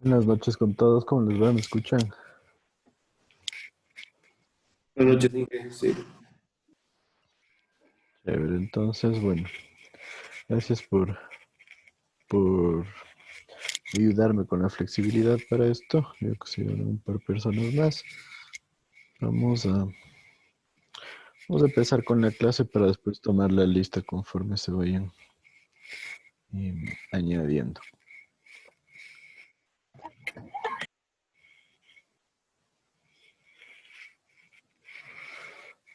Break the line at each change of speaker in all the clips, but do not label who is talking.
Buenas noches con todos, ¿cómo les va? ¿Me escuchan?
Buenas noches, Inge. Sí.
Chévere, entonces, bueno, gracias por ayudarme con la flexibilidad para esto. Yo que soy un par de personas más. Vamos a, vamos a empezar con la clase para después tomar la lista conforme se vayan añadiendo.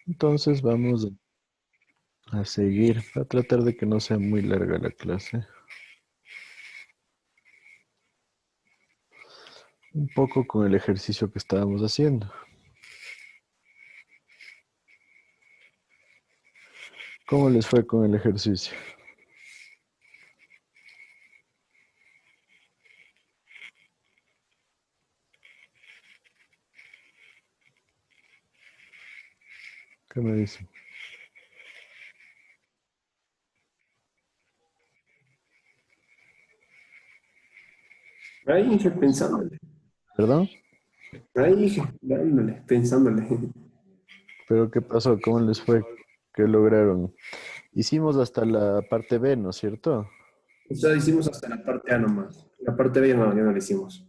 Entonces vamos a seguir, a tratar de que no sea muy larga la clase. Un poco con el ejercicio que estábamos haciendo. ¿Cómo les fue con el ejercicio? ¿Qué me dicen?
Ahí, Inge, pensándole.
¿Perdón?
Ahí, Inge, dándole, pensándole.
¿Pero qué pasó? ¿Cómo les fue? ¿Qué lograron? Hicimos hasta la parte B, ¿no es cierto?
O sea, hicimos hasta la parte A nomás. La parte B ya no la hicimos.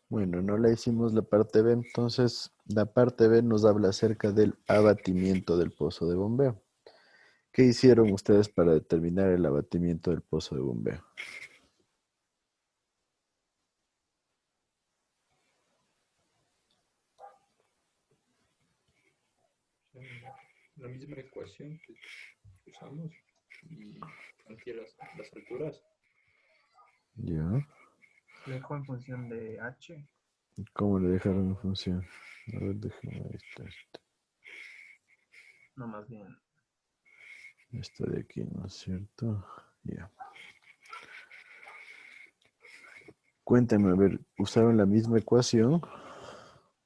Bueno, no la hicimos la parte B, entonces la parte B nos habla acerca del abatimiento del pozo de bombeo. ¿Qué hicieron ustedes para determinar el abatimiento del pozo de bombeo?
La misma ecuación que usamos y aquí las alturas.
¿Ya?
Le dejo en función de h,
¿Cómo le dejaron en función? A ver, déjenme, ahí está,
no más bien.
esta de aquí, ¿no es cierto? Ya. Cuéntame, a ver, ¿usaron la misma ecuación?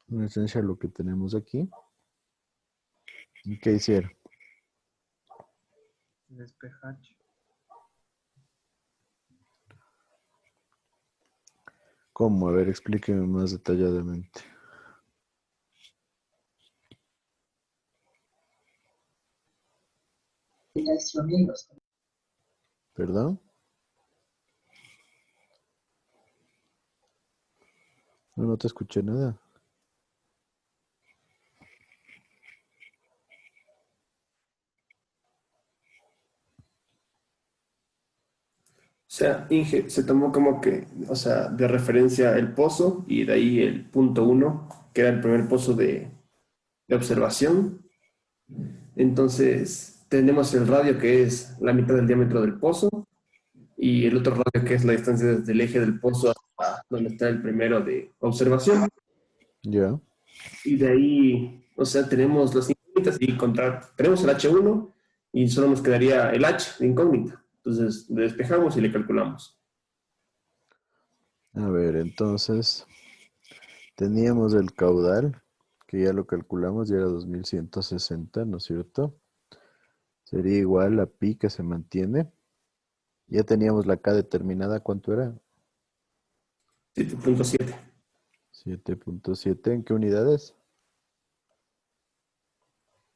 En esencia lo que tenemos aquí. ¿Y qué hicieron?
Despeja h.
¿Cómo? A ver, explíqueme más detalladamente. ¿Perdón? No, no te escuché nada.
O sea, Inge se tomó como que, o sea, de referencia el pozo y de ahí el punto uno, que era el primer pozo de observación. Entonces, tenemos el radio que es la mitad del diámetro del pozo y el otro radio que es la distancia desde el eje del pozo hasta donde está el primero de observación.
Ya.
Y de ahí, o sea, tenemos las incógnitas y tenemos el H1 y solo nos quedaría el H de incógnita. Entonces, le despejamos y le calculamos.
A ver, entonces teníamos el caudal, que ya lo calculamos, ya era 2160, ¿no es cierto? Sería igual a pi que se mantiene. Ya teníamos la K determinada, ¿cuánto era?
7.7
7.7, ¿en qué unidades?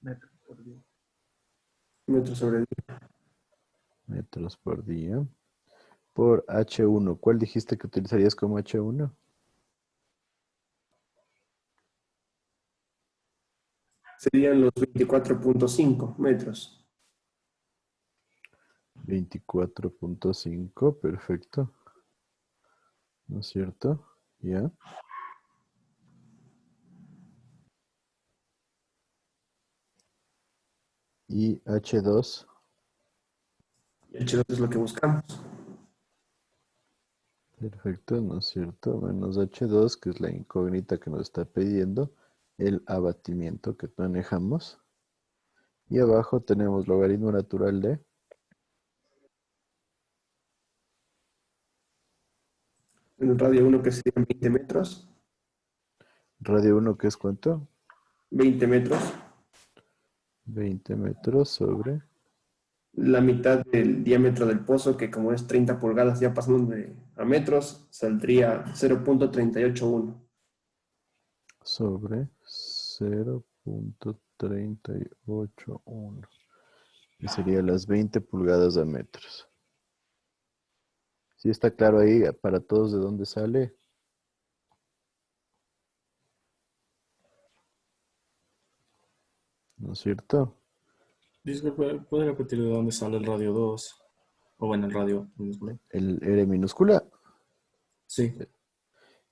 Metros por día.
metros sobre el día.
Metros por día. Por H1, ¿cuál dijiste que utilizarías como H1?
Serían los 24.5 metros.
24.5, perfecto, ¿no es cierto? Ya. Y H2.
Y H2 es lo que buscamos.
Perfecto, ¿no es cierto? Menos H2, que es la incógnita que nos está pidiendo, el abatimiento que manejamos. Y abajo tenemos logaritmo natural de
En el radio 1 que serían 20 metros.
radio 1, que es cuánto?
20 metros.
20 metros sobre.
la mitad del diámetro del pozo, que como es 30 pulgadas, ya pasando a metros, saldría 0,381.
Sobre 0,381. Y sería las 20 pulgadas a metros. ¿Sí está claro ahí para todos de dónde sale? ¿No es cierto?
Disculpe, ¿puede repetir de dónde sale el radio 2? O bueno, el radio minúsculo.
El R minúscula.
Sí,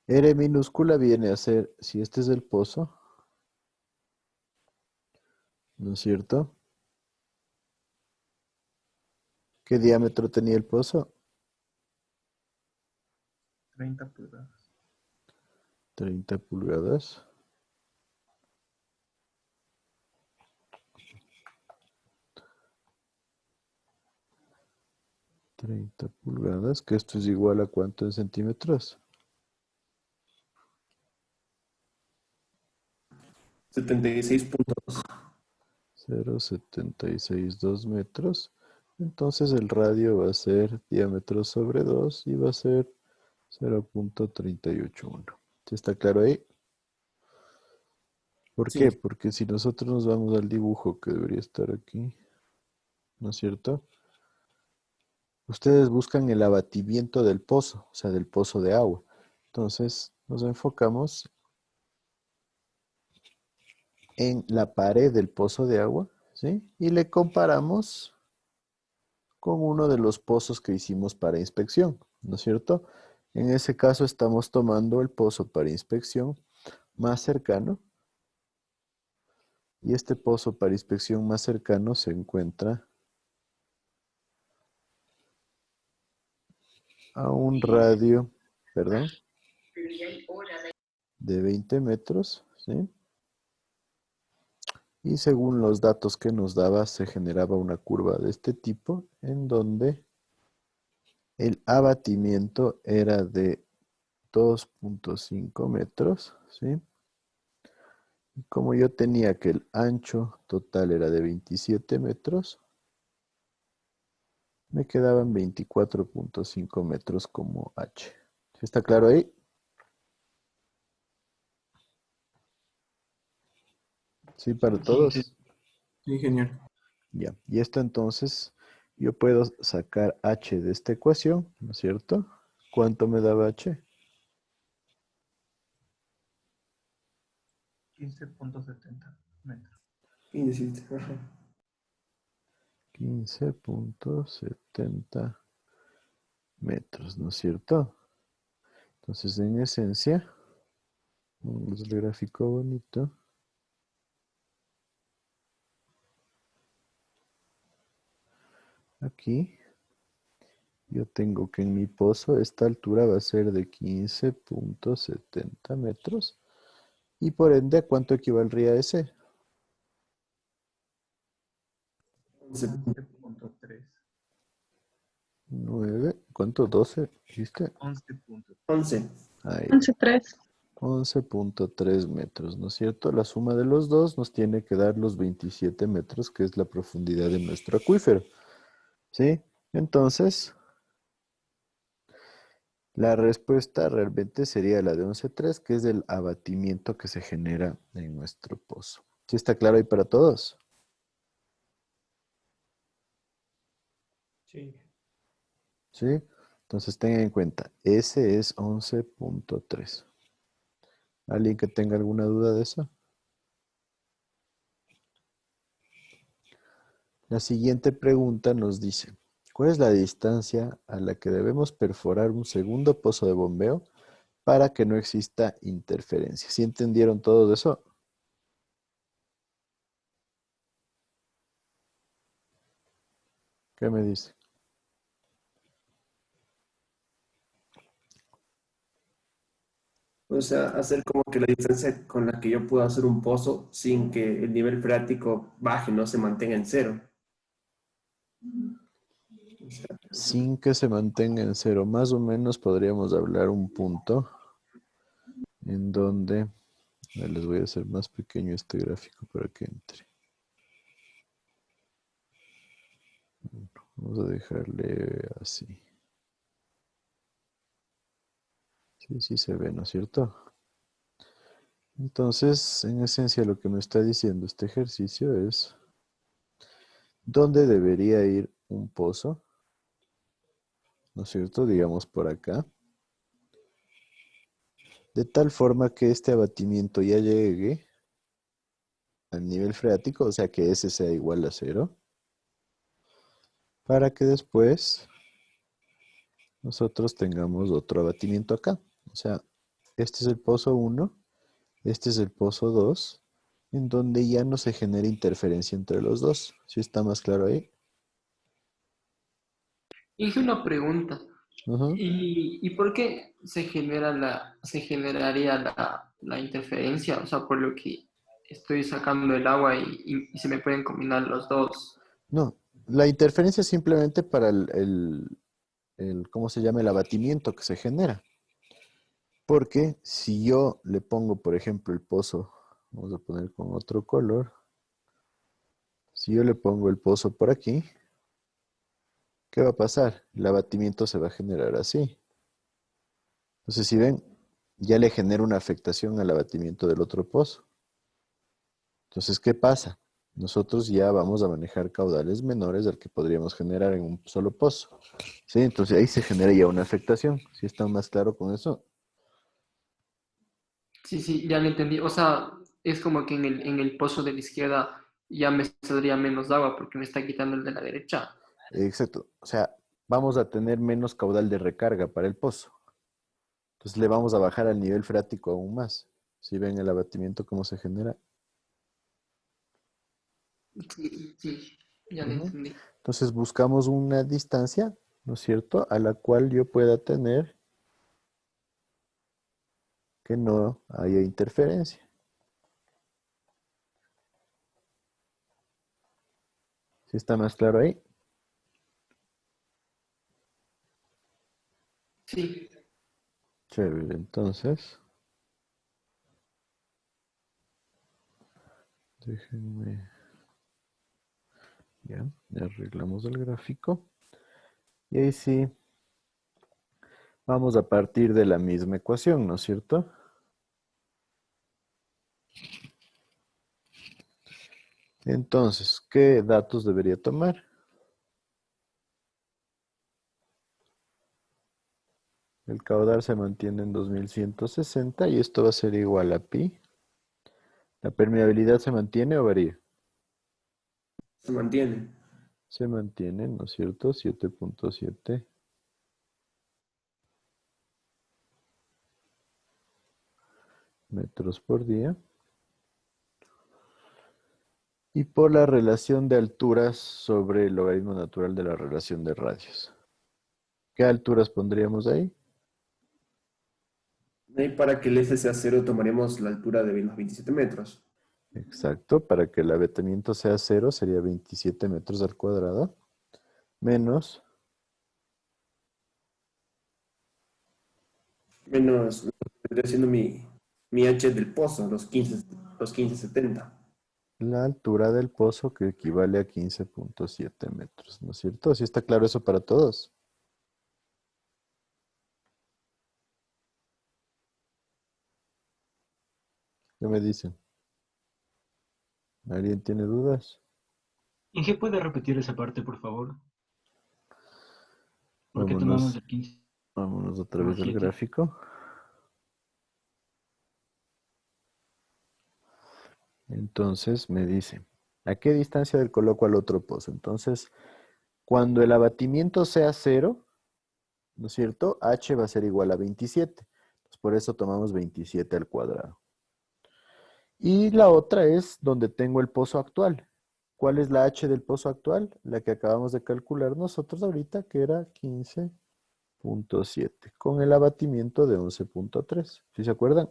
R minúscula viene a ser, si este es el pozo, ¿no es cierto? ¿Qué diámetro tenía el pozo?
30 pulgadas.
30 pulgadas. 30 pulgadas, que esto es igual a ¿cuánto en centímetros?
76,2.
0,762 metros. Entonces el radio va a ser diámetro sobre 2 y va a ser 0,381. ¿Sí está claro ahí? ¿Por qué?
sí,
Porque si nosotros nos vamos al dibujo que debería estar aquí, ¿no es cierto? Ustedes buscan el abatimiento del pozo, o sea, del pozo de agua. Entonces nos enfocamos en la pared del pozo de agua, ¿sí? Y le comparamos con uno de los pozos que hicimos para inspección, ¿no es cierto? En ese caso estamos tomando el pozo para inspección más cercano y este pozo para inspección más cercano se encuentra a un radio, perdón, de 20 metros, ¿sí? Y según los datos que nos daba, se generaba una curva de este tipo en donde el abatimiento era de 2,5 metros, ¿sí? Y como yo tenía que el ancho total era de 27 metros, me quedaban 24,5 metros como H. ¿Está claro ahí? Sí, para
sí,
todos.
sí, genial.
Ya. Y esto entonces, yo puedo sacar H de esta ecuación, ¿no es cierto? ¿Cuánto me daba H?
15,70 metros.
Y decís, ajá.
15,70 metros, ¿no es cierto? Entonces, en esencia, vamos al gráfico bonito. Aquí, yo tengo que en mi pozo esta altura va a ser de 15,70 metros. Y por ende, ¿a cuánto equivaldría ese?
11,3.
9, ¿cuánto? 12, ¿viste?
11,3.
11.
Ahí,
11,3.
11,3 metros, ¿no es cierto? La suma de los dos nos tiene que dar los 27 metros, que es la profundidad de nuestro acuífero, ¿sí? Entonces, la respuesta realmente sería la de 11,3, que es el abatimiento que se genera en nuestro pozo. ¿Sí está claro ahí para todos?
Sí,
¿Sí? Entonces tengan en cuenta, ese es 11,3. ¿Alguien que tenga alguna duda de eso? La siguiente pregunta nos dice, ¿cuál es la distancia a la que debemos perforar un segundo pozo de bombeo para que no exista interferencia? ¿Sí entendieron todo eso? ¿Qué me dice?
O sea, hacer como que la distancia con la que yo puedo hacer un pozo sin que el nivel freático baje, no se mantenga en cero. O sea,
Sin que se mantenga en cero, más o menos podríamos hablar un punto en donde, les voy a hacer más pequeño este gráfico para que entre. vamos a dejarle así. Sí, sí se ve, ¿no es cierto? Entonces, en esencia, lo que me está diciendo este ejercicio es dónde debería ir un pozo, ¿no es cierto? Digamos por acá. De tal forma que este abatimiento ya llegue al nivel freático, o sea que ese sea igual a cero, para que después nosotros tengamos otro abatimiento acá. O sea, este es el pozo 1, este es el pozo 2, en donde ya no se genera interferencia entre los dos. ¿Sí está más claro ahí?
Hice una pregunta.
Ajá.
¿Y por qué se generaría la interferencia? O sea, por lo que estoy sacando el agua y se me pueden combinar los dos.
No, la interferencia es simplemente para ¿cómo se llama? El abatimiento que se genera. Porque si yo le pongo, por ejemplo, el pozo, vamos a poner con otro color, si yo le pongo el pozo por aquí, ¿qué va a pasar? El abatimiento se va a generar así. Entonces, si ven, ya le genera una afectación al abatimiento del otro pozo. Entonces, ¿qué pasa? Nosotros ya vamos a manejar caudales menores del que podríamos generar en un solo pozo. ¿Sí? Entonces ahí se genera ya una afectación. ¿Sí está más claro con eso?
Sí, sí, ya lo entendí. O sea, es como que en el pozo de la izquierda ya me saldría menos agua porque me está quitando el de la derecha.
Exacto. O sea, vamos a tener menos caudal de recarga para el pozo. Entonces le vamos a bajar al nivel freático aún más. ¿Sí ven el abatimiento cómo se genera?
Sí, sí, ya lo
Ujú.
entendí.
Entonces buscamos una distancia, ¿no es cierto?, a la cual yo pueda tener que no haya interferencia. ¿Sí está más claro ahí?
Sí,
Chévere, entonces, déjenme, ya arreglamos el gráfico. Y ahí sí, vamos a partir de la misma ecuación, ¿no es cierto? Entonces, ¿qué datos debería tomar? El caudal se mantiene en 2160 y esto va a ser igual a pi. ¿La permeabilidad se mantiene o varía?
Se mantiene.
Se mantiene, ¿no es cierto? 7.7 metros por día. Y por la relación de alturas sobre el logaritmo natural de la relación de radios. ¿Qué alturas pondríamos ahí?
Y para que el S sea cero, tomaremos la altura de los 27 metros.
Exacto, para que el abatimiento sea cero sería 27 metros al cuadrado, menos,
Menos, vendría siendo mi H del pozo, los 1570.
la altura del pozo que equivale a 15.7 metros, ¿no es cierto? ¿Sí está claro eso para todos? ¿Qué me dicen? ¿Alguien tiene dudas?
¿Inge puede repetir esa parte, por favor? ¿Por qué tomamos
Vámonos,
el 15
vámonos otra
por
vez al
7?
gráfico. Entonces me dice, ¿a qué distancia del coloco al otro pozo? Entonces, cuando el abatimiento sea cero, ¿no es cierto? H va a ser igual a 27. Pues por eso tomamos 27 al cuadrado. Y la otra es donde tengo el pozo actual. ¿Cuál es la H del pozo actual? La que acabamos de calcular nosotros ahorita, que era 15.7, con el abatimiento de 11.3. ¿Sí se acuerdan?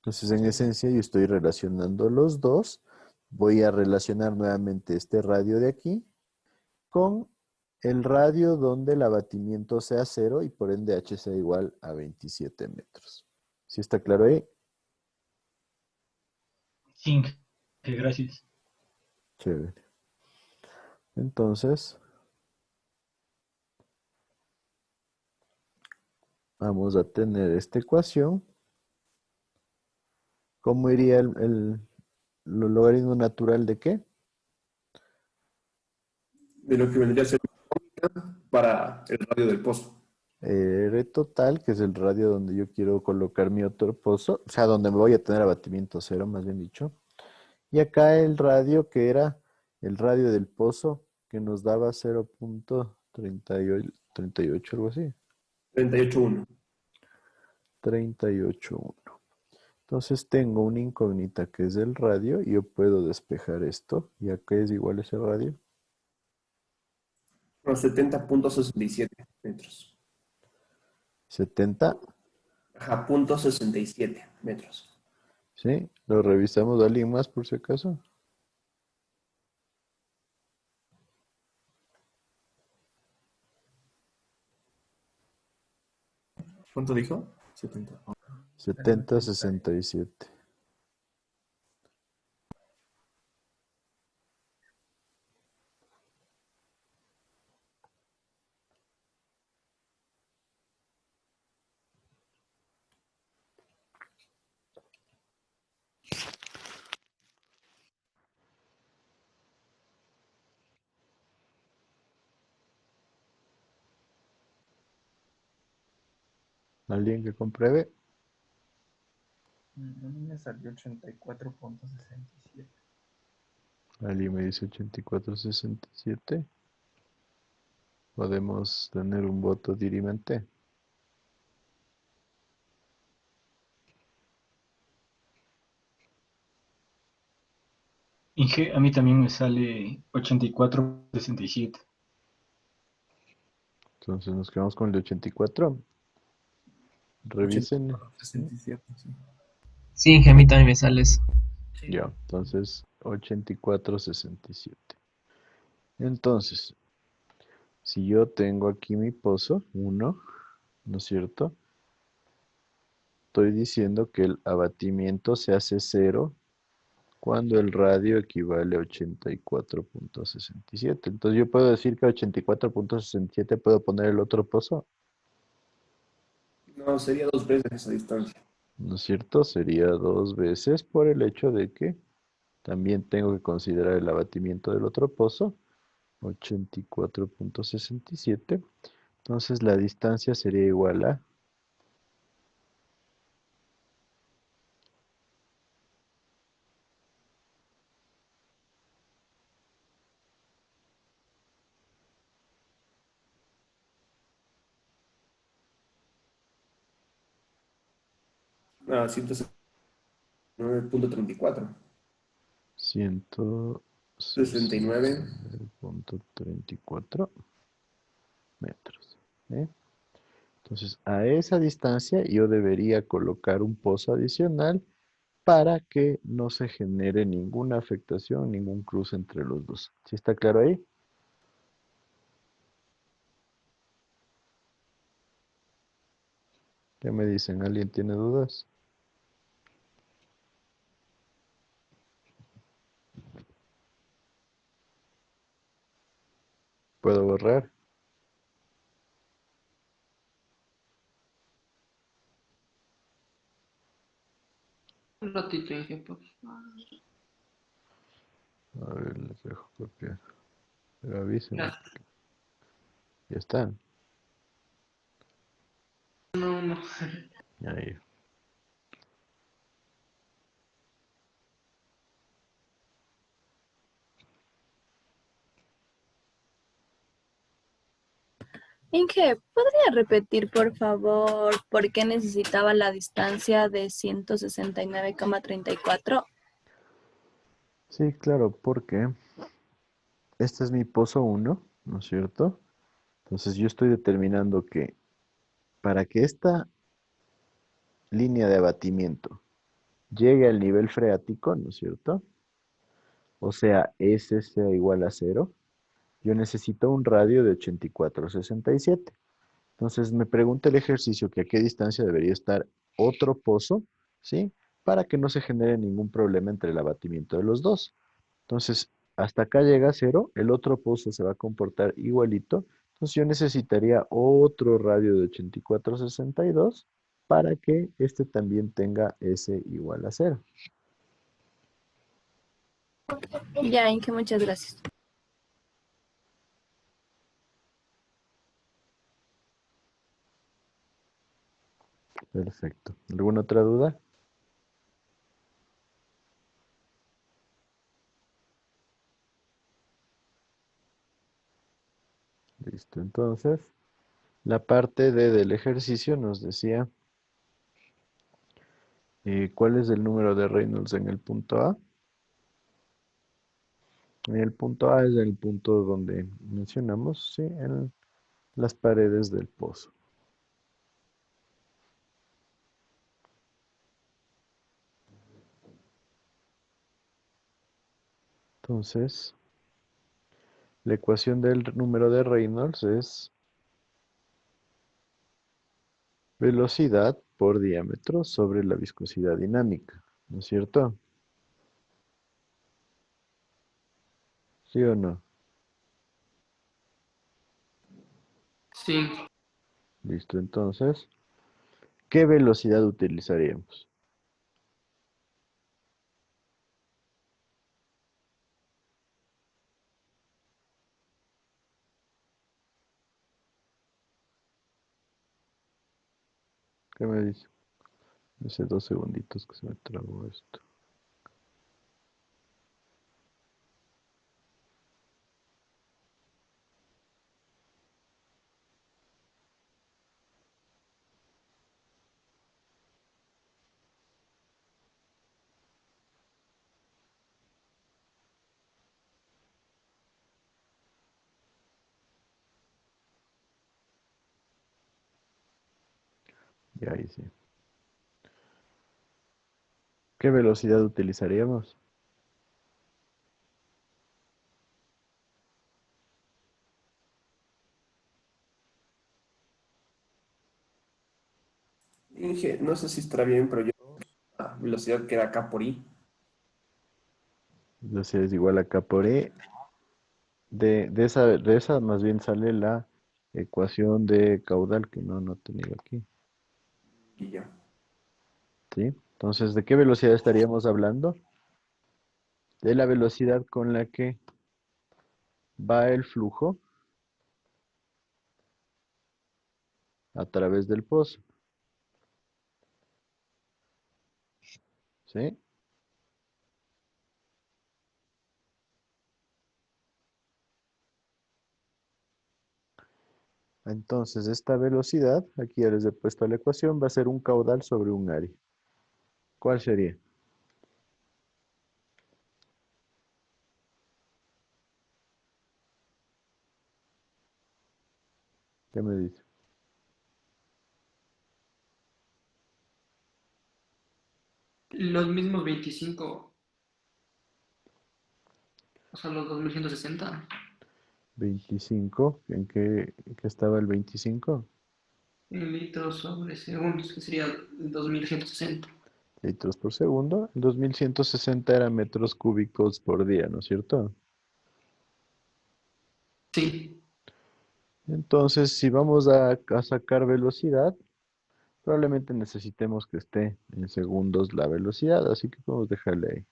Entonces, en
Sí.
esencia, yo estoy relacionando los dos. Voy a relacionar nuevamente este radio de aquí con el radio donde el abatimiento sea cero y por ende H sea igual a 27 metros. ¿Sí está claro ahí?
Sí, Inge, gracias.
Chévere. Entonces, vamos a tener esta ecuación. ¿Cómo iría el logaritmo natural de qué?
De lo que vendría a ser para el radio del pozo.
R total, que es el radio donde yo quiero colocar mi otro pozo, o sea, donde me voy a tener abatimiento cero, más bien dicho. Y acá el radio, que era el radio del pozo, que nos daba 0,38, algo así.
38,1.
38,1. Entonces tengo una incógnita que es el radio, y yo puedo despejar esto. ¿Y a qué es igual ese radio?
No, 70,67 metros.
70.
Ajá, 0,67 metros.
¿Sí? ¿Lo revisamos a alguien más por si acaso?
¿Cuánto dijo? 70.
70,67. ¿Alguien que compruebe?
A mí me salió 84,67.
¿Alguien me dice 84,67? Podemos tener un voto dirimente.
Inge, a mí también me sale 84,67.
Entonces nos quedamos con el de 84. Revisen.
67, sí.
Sí, Inge, a mí también me sale eso.
Ya, entonces 84,67. Entonces, si yo tengo aquí mi pozo, 1, ¿no es cierto? Estoy diciendo que el abatimiento se hace 0 cuando el radio equivale a 84,67. Entonces yo puedo decir que a 84,67 puedo poner el otro pozo,
No, sería 2 veces esa distancia.
¿no es cierto? Sería 2 veces por el hecho de que también tengo que considerar el abatimiento del otro pozo, 84,67. Entonces la distancia sería igual a
169,34. 69.
169,34 metros. ¿Eh? Entonces, a esa distancia yo debería colocar un pozo adicional para que no se genere ninguna afectación, ningún cruce entre los dos. ¿Sí está claro ahí? ¿Qué me dicen? ¿Alguien tiene dudas? ¿Puedo borrar?
Un ratito, Inge, por favor.
A ver, les dejo copiar. Pero avísenme.
Gracias.
Ya están.
No.
Ahí.
Inge, ¿podría repetir, por favor, por qué necesitaba la distancia de 169,34?
Sí, claro, porque este es mi pozo 1, ¿no es cierto? Entonces yo estoy determinando que para que esta línea de abatimiento llegue al nivel freático, ¿no es cierto? O sea, S sea igual a 0, yo necesito un radio de 84,67. Entonces me pregunta el ejercicio que a qué distancia debería estar otro pozo, ¿sí? Para que no se genere ningún problema entre el abatimiento de los dos. Entonces, hasta acá llega a cero, el otro pozo se va a comportar igualito. Entonces yo necesitaría otro radio de 8462 para que este también tenga S igual a cero.
Ya, Inge, muchas gracias.
Perfecto. ¿Alguna otra duda? Listo. Entonces, la parte D del ejercicio nos decía cuál es el número de Reynolds en el punto A. En el punto A es el punto donde mencionamos, sí, en las paredes del pozo. Entonces, la ecuación del número de Reynolds es velocidad por diámetro sobre la viscosidad dinámica, ¿no es cierto? ¿Sí o no?
Sí.
Listo, entonces, ¿qué velocidad utilizaríamos? ¿Qué me dice? Hace 2 segunditos que se me trabó esto. Ya ahí sí. ¿Qué velocidad utilizaríamos?
Inge, no sé si estará bien, pero yo la velocidad que era K por I.
Velocidad es igual a K por E. De esa más bien sale la ecuación de caudal que no he tenido aquí.
Y ya.
¿Sí? Entonces, ¿de qué velocidad estaríamos hablando? De la velocidad con la que va el flujo a través del pozo. ¿Sí? Entonces, esta velocidad, aquí ya les he puesto la ecuación, va a ser un caudal sobre un área. ¿Cuál sería? ¿Qué me dice?
Los mismos 25, o sea, los 2160
25. ¿En qué estaba el 25?
litros sobre segundos, que sería 2160.
Litros por segundo. El 2160 era metros cúbicos por día, ¿no es cierto?
Sí.
Entonces, si vamos a sacar velocidad, probablemente necesitemos que esté en segundos la velocidad, así que podemos dejarle ahí.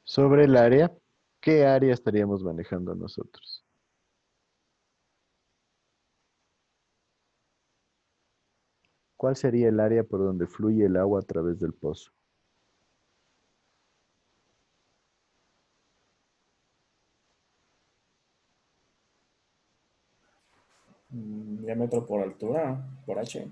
Sobre el área, ¿qué área estaríamos manejando nosotros? ¿Cuál sería el área por donde fluye el agua a través del pozo?
Diámetro por altura, por H.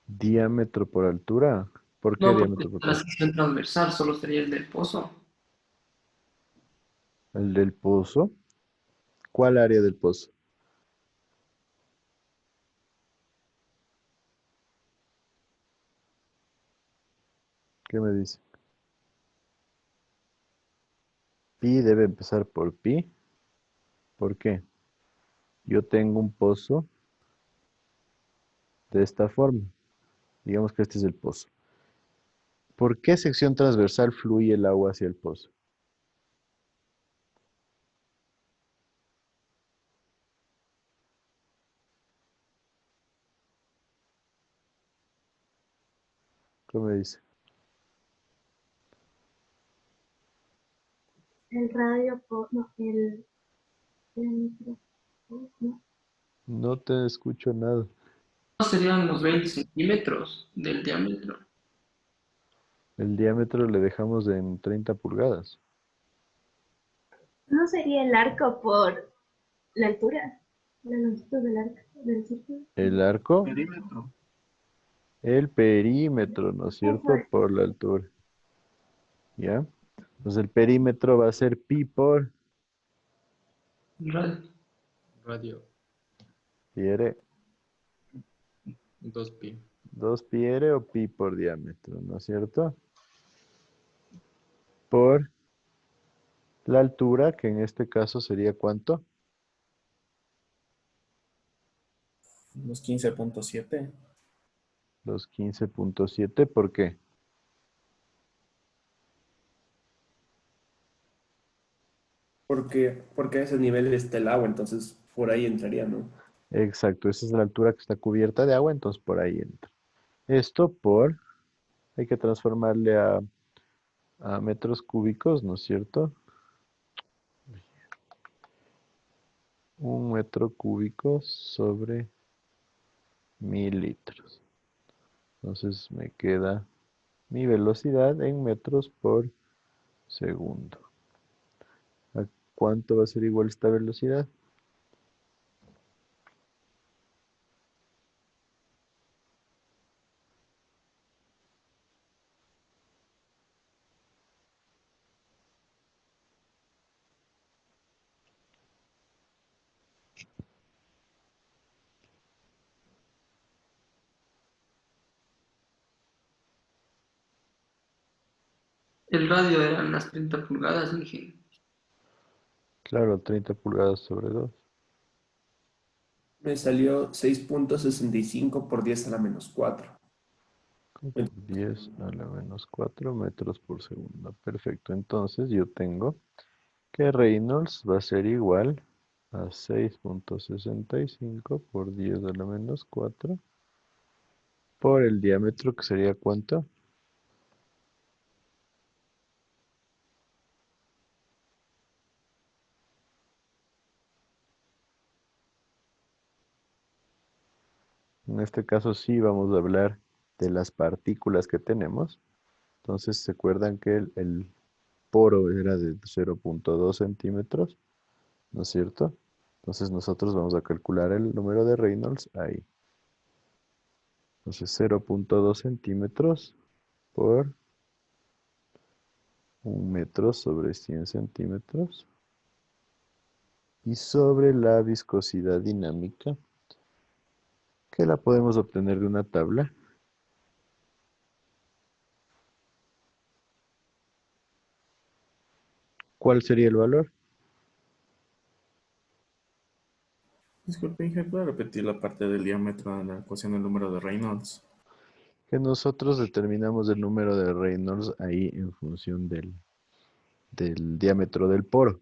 Diámetro por altura. ¿Por qué
No, porque
diámetro por
la
altura?
sección transversal solo sería el del pozo.
El del pozo. ¿Cuál área del pozo? ¿Qué me dice? Pi debe empezar por pi. ¿Por qué? Yo tengo un pozo de esta forma. Digamos que este es el pozo. ¿Por qué sección transversal fluye el agua hacia el pozo? ¿Qué me dice?
El radio por, no, el diámetro, no,
No te escucho nada.
Serían los 20 centímetros del diámetro.
El diámetro le dejamos en 30 pulgadas.
no sería el arco por la altura, la longitud del arco, del círculo.
El arco,
Perímetro.
el perímetro, ¿no es cierto?
Eso,
Por la altura. ¿Ya? Entonces el perímetro va a ser pi por
Radio.
Radio
pi r.
2pi.
2 pi r o pi por diámetro, ¿no es cierto? Por la altura, que en este caso sería ¿cuánto?
Los 15.7.
Los 15.7, ¿por qué?
Porque a ese nivel está el agua, entonces por ahí entraría, ¿no?
Exacto, esa es la altura que está cubierta de agua, entonces por ahí entra. Esto por, hay que transformarle a metros cúbicos, ¿no es cierto? 1 metro cúbico sobre 1000 litros. Entonces me queda mi velocidad en metros por segundo. ¿A cuánto va a ser igual esta velocidad?
El radio eran las 30 pulgadas, dije.
Claro, 30 pulgadas sobre 2.
Me salió 6.65 por 10 a la menos 4.
Por 10 a la menos 4 metros por segundo. Perfecto. Entonces yo tengo que Reynolds va a ser igual a 6.65 por 10 a la menos 4 por el diámetro, que sería ¿cuánto? En este caso sí vamos a hablar de las partículas que tenemos. Entonces, ¿se acuerdan que el poro era de 0.2 centímetros? ¿No es cierto? Entonces nosotros vamos a calcular el número de Reynolds ahí. Entonces 0.2 centímetros por 1 metro sobre 100 centímetros. Y sobre la viscosidad dinámica, que la podemos obtener de una tabla. ¿Cuál sería el valor?
Disculpe, Inge, ¿puede repetir la parte del diámetro de la ecuación del número de Reynolds?
Que nosotros determinamos el número de Reynolds ahí en función del diámetro del poro.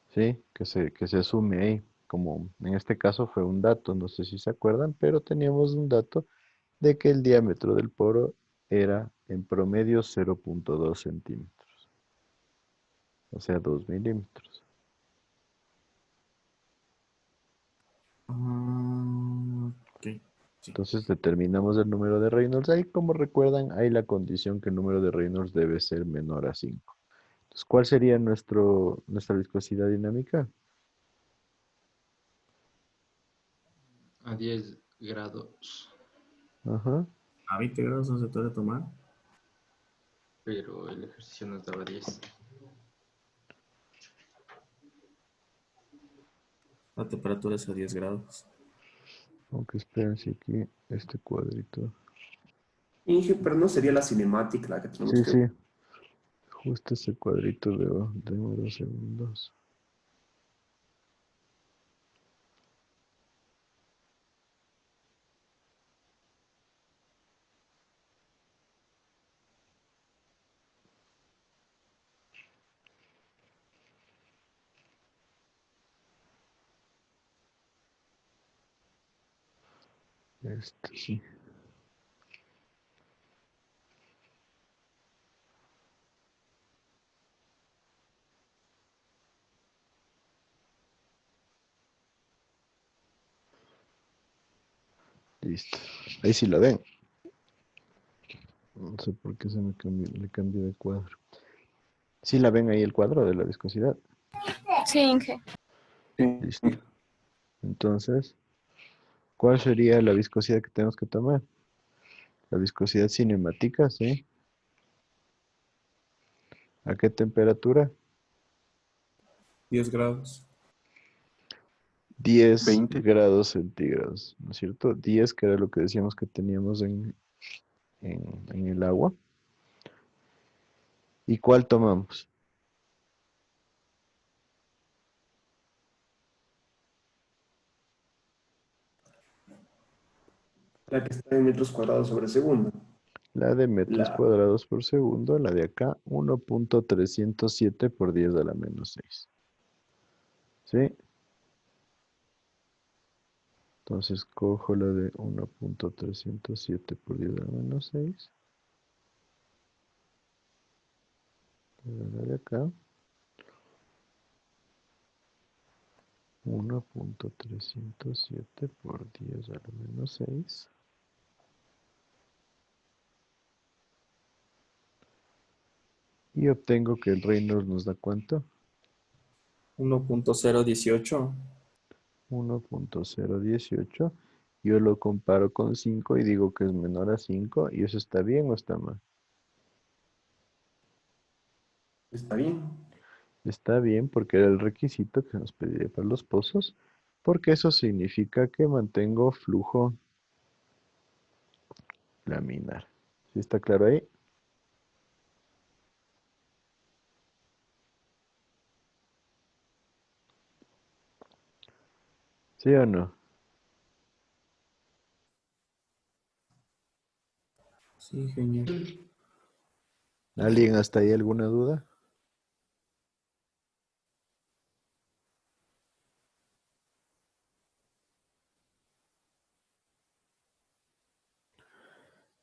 ¿Sí? Que se asume ahí. Como en este caso fue un dato, no sé si se acuerdan, pero teníamos un dato de que el diámetro del poro era en promedio 0.2 centímetros, o sea, 2 milímetros.
Ok, sí.
Entonces determinamos el número de Reynolds. Ahí, como recuerdan, hay la condición que el número de Reynolds debe ser menor a 5. Entonces, ¿cuál sería nuestra viscosidad dinámica?
A 10 grados.
Ajá.
¿A 20 grados no se puede tomar?
Pero el ejercicio nos daba 10.
La temperatura es a 10 grados.
Aunque espérense aquí, este cuadrito.
Inge, pero no sería la cinemática la que tenemos
Sí,
que...
sí, justo ese cuadrito de unos segundos. Este sí. Listo. Ahí sí lo ven. No sé por qué se me cambió, le cambió de cuadro. ¿Sí la ven ahí el cuadro de la viscosidad?
Sí, Inge.
Listo. Entonces, ¿cuál sería la viscosidad que tenemos que tomar? La viscosidad cinemática, ¿sí? ¿A qué temperatura?
10 grados.
10
20.
grados centígrados, ¿no es cierto? 10, que era lo que decíamos que teníamos en el agua. ¿Y cuál tomamos?
La que está en metros cuadrados sobre segundo.
La de metros
La
cuadrados por segundo, la de acá, 1.307 por 10 a la menos 6. ¿Sí? Entonces cojo la de 1.307 por 10 a la menos 6. La de acá, 1.307 por 10 a la menos 6. Y obtengo que el Reynolds nos da ¿cuánto?
1.018.
1.018. Yo lo comparo con 5 y digo que es menor a 5. ¿Y eso está bien o está mal?
está bien.
Está bien porque era el requisito que nos pediría para los pozos, porque eso significa que mantengo flujo laminar. ¿Sí está claro ahí? ¿Sí o no?
Sí, genial.
¿Alguien hasta ahí alguna duda?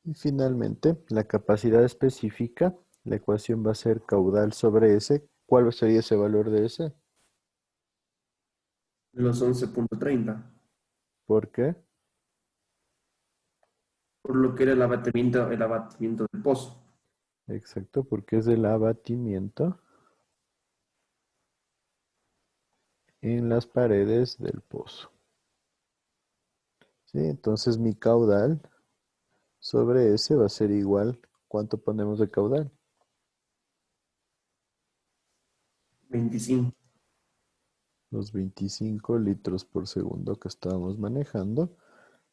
Y finalmente, la capacidad específica, la ecuación va a ser caudal sobre S. ¿Cuál sería ese valor de S?
Los 11.30.
¿Por qué?
Por lo que era el abatimiento del pozo.
Exacto, porque es el abatimiento en las paredes del pozo. ¿Sí? Entonces mi caudal sobre S va a ser igual. ¿Cuánto ponemos de caudal?
25.
Los 25 litros por segundo que estábamos manejando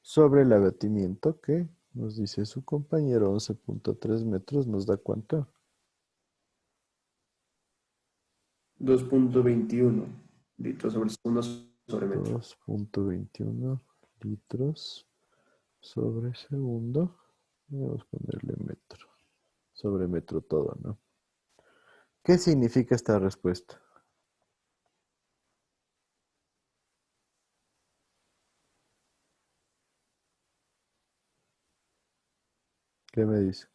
sobre el abatimiento que nos dice su compañero 11.3 metros, ¿nos da cuánto?
2.21 litros sobre segundo sobre metro.
2.21 litros sobre segundo. Vamos a ponerle metro. Sobre metro todo, ¿no? ¿Qué significa esta respuesta? ¿Qué me dice?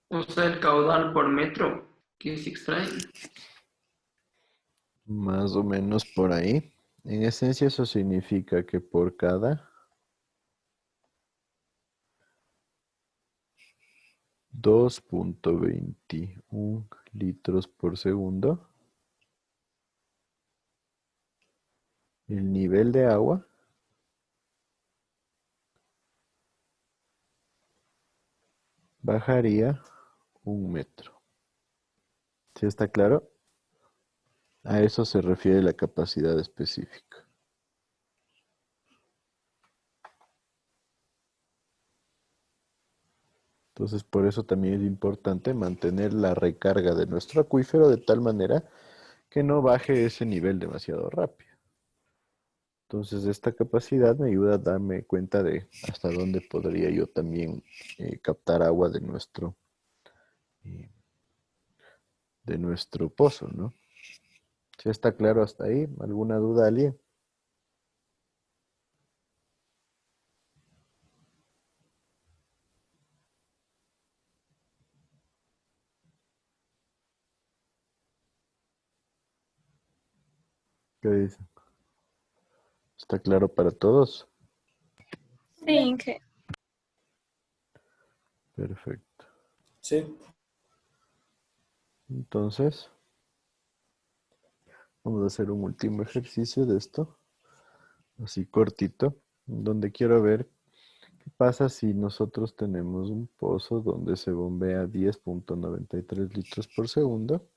O sea, el caudal por metro que se extrae.
Más o menos por ahí. En esencia eso significa que por cada 2.21 litros por segundo, el nivel de agua bajaría 1 metro. ¿Sí está claro? A eso se refiere la capacidad específica. Entonces, por eso también es importante mantener la recarga de nuestro acuífero de tal manera que no baje ese nivel demasiado rápido. Entonces, esta capacidad me ayuda a darme cuenta de hasta dónde podría yo también captar agua eh, de nuestro pozo, ¿no? ¿Sí está claro hasta ahí? ¿Alguna duda, alguien? ¿Qué dicen? ¿Está claro para todos?
Sí, Inge.
Perfecto.
Sí.
Entonces, vamos a hacer un último ejercicio de esto, así cortito, donde quiero ver qué pasa si nosotros tenemos un pozo donde se bombea 10.93 litros por segundo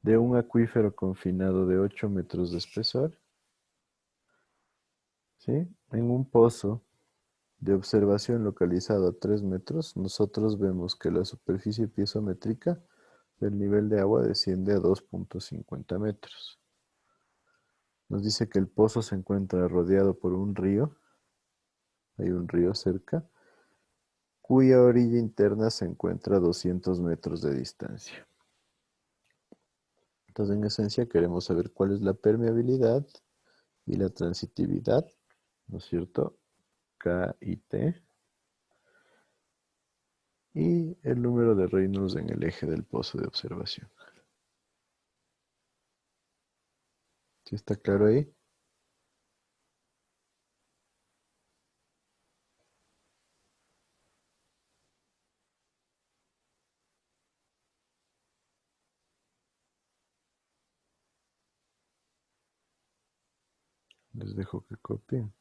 de un acuífero confinado de 8 metros de espesor, ¿sí? En un pozo de observación localizado a 3 metros, nosotros vemos que la superficie piezométrica del nivel de agua desciende a 2.50 metros. Nos dice que el pozo se encuentra rodeado por un río, hay un río cerca, cuya orilla interna se encuentra a 200 metros de distancia. Entonces, en esencia, queremos saber cuál es la permeabilidad y la transitividad, ¿no es cierto? K y T. Y el número de Reynolds en el eje del pozo de observación. ¿Sí está claro ahí? Les dejo que copien.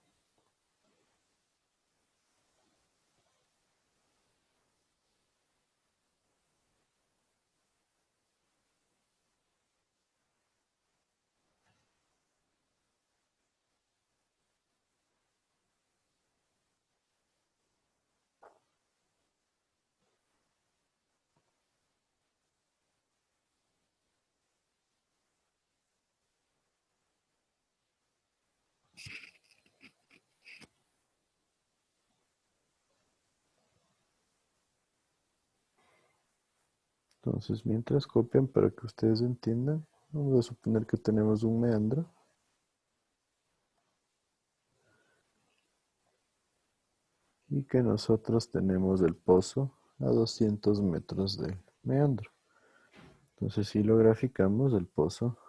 Entonces, mientras copian, para que ustedes entiendan, vamos a suponer que tenemos un meandro. Y que nosotros tenemos el pozo a 200 metros del meandro. Entonces, si lo graficamos, el pozo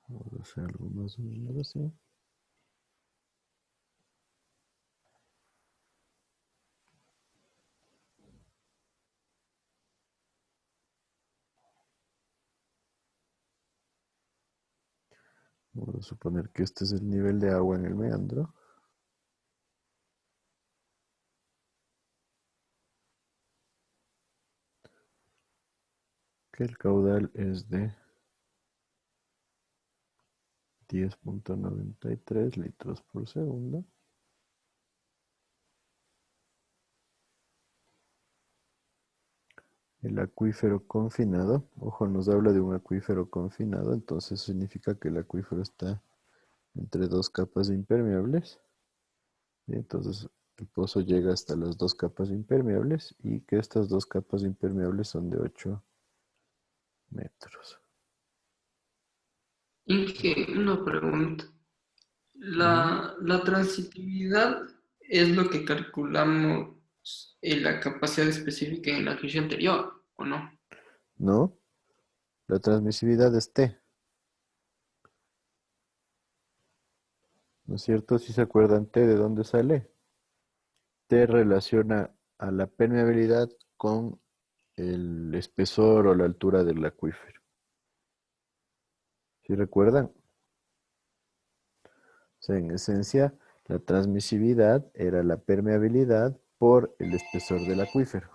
vamos a hacer algo más o menos así. Vamos a suponer que este es el nivel de agua en el meandro. Que el caudal es de 10.93 litros por segundo. El acuífero confinado, ojo, nos habla de un acuífero confinado, entonces significa que el acuífero está entre dos capas impermeables. Y entonces el pozo llega hasta las dos capas impermeables y que estas dos capas impermeables son de 8 metros.
Inge, una pregunta. La transitividad es lo que calculamos en la capacidad específica en el ejercicio anterior, ¿o no?
¿No? La transmisividad es T. ¿No es cierto? Si se acuerdan T, ¿de dónde sale? T relaciona a la permeabilidad con el espesor o la altura del acuífero. ¿Sí recuerdan? O sea, en esencia, la transmisividad era la permeabilidad por el espesor del acuífero.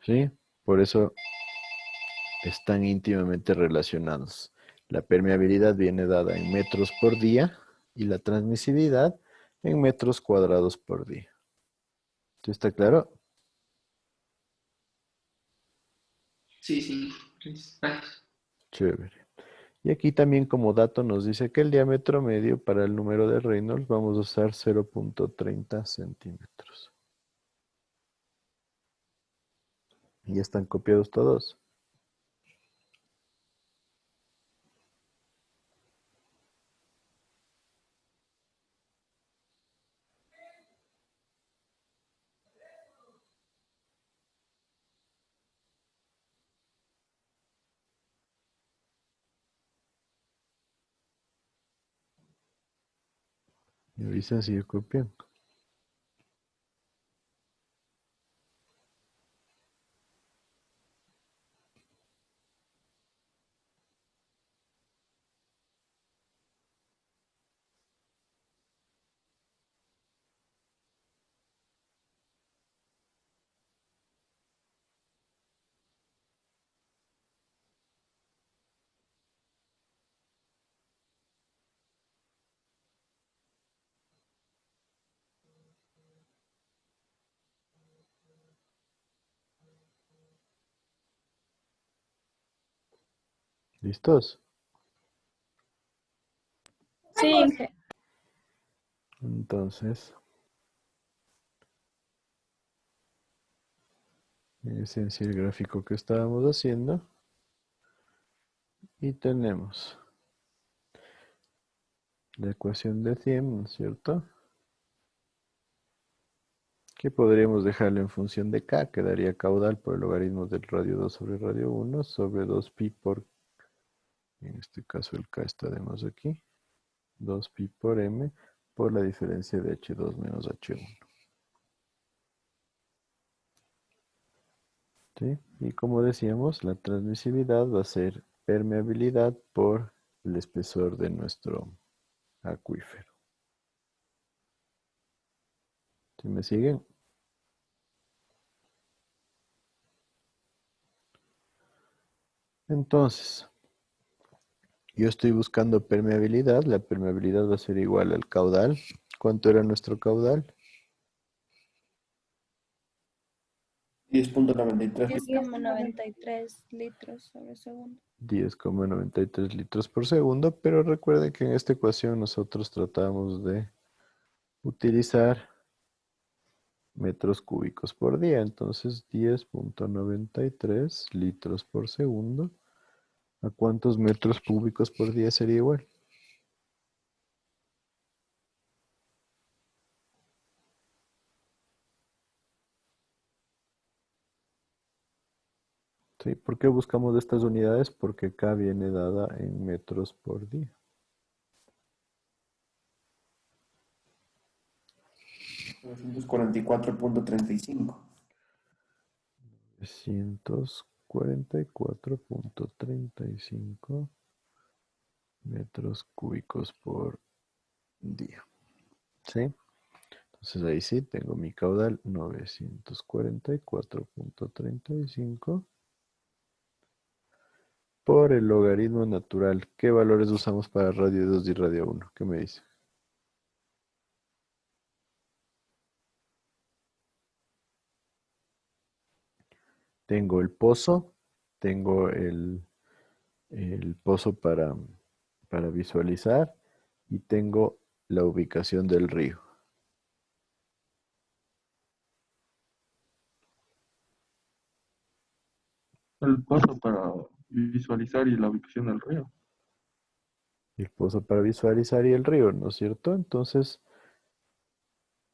¿Sí? Por eso están íntimamente relacionados. La permeabilidad viene dada en metros por día y la transmisividad en metros cuadrados por día. ¿Sí está claro?
Sí, sí. Gracias.
Chévere. Y aquí también como dato nos dice que el diámetro medio para el número de Reynolds vamos a usar 0.30 centímetros. Ya están copiados todos. Me avisan si yo copian. ¿Listos?
Sí, Inge.
Entonces, ese es el gráfico que estábamos haciendo. Y tenemos la ecuación de Thiem, ¿no es cierto? Que podríamos dejarlo en función de K, que daría caudal por el logaritmo del radio 2 sobre radio 1 sobre 2pi por, en este caso el K está de más aquí, 2pi por m por la diferencia de H2 menos H1. ¿Sí? Y como decíamos, la transmisividad va a ser permeabilidad por el espesor de nuestro acuífero. ¿Sí me siguen? Entonces, yo estoy buscando permeabilidad. La permeabilidad va a ser igual al caudal. ¿Cuánto era nuestro caudal?
10.93.
10,93 litros sobre segundo.
10,93 litros por segundo, pero recuerden que en esta ecuación nosotros tratamos de utilizar metros cúbicos por día. Entonces 10,93 litros por segundo. ¿A cuántos metros cúbicos por día sería igual? ¿Sí? ¿Por qué buscamos estas unidades? Porque acá viene dada en metros por día.
944.35.
144,35 metros cúbicos por día. ¿Sí? Entonces ahí sí tengo mi caudal 944,35 por el logaritmo natural. ¿Qué valores usamos para radio 2 y radio 1? ¿Qué me dice? Tengo el pozo, tengo el pozo para visualizar y tengo la ubicación del río.
El paso para visualizar y la ubicación del río.
El pozo para visualizar y el río, ¿no es cierto? Entonces,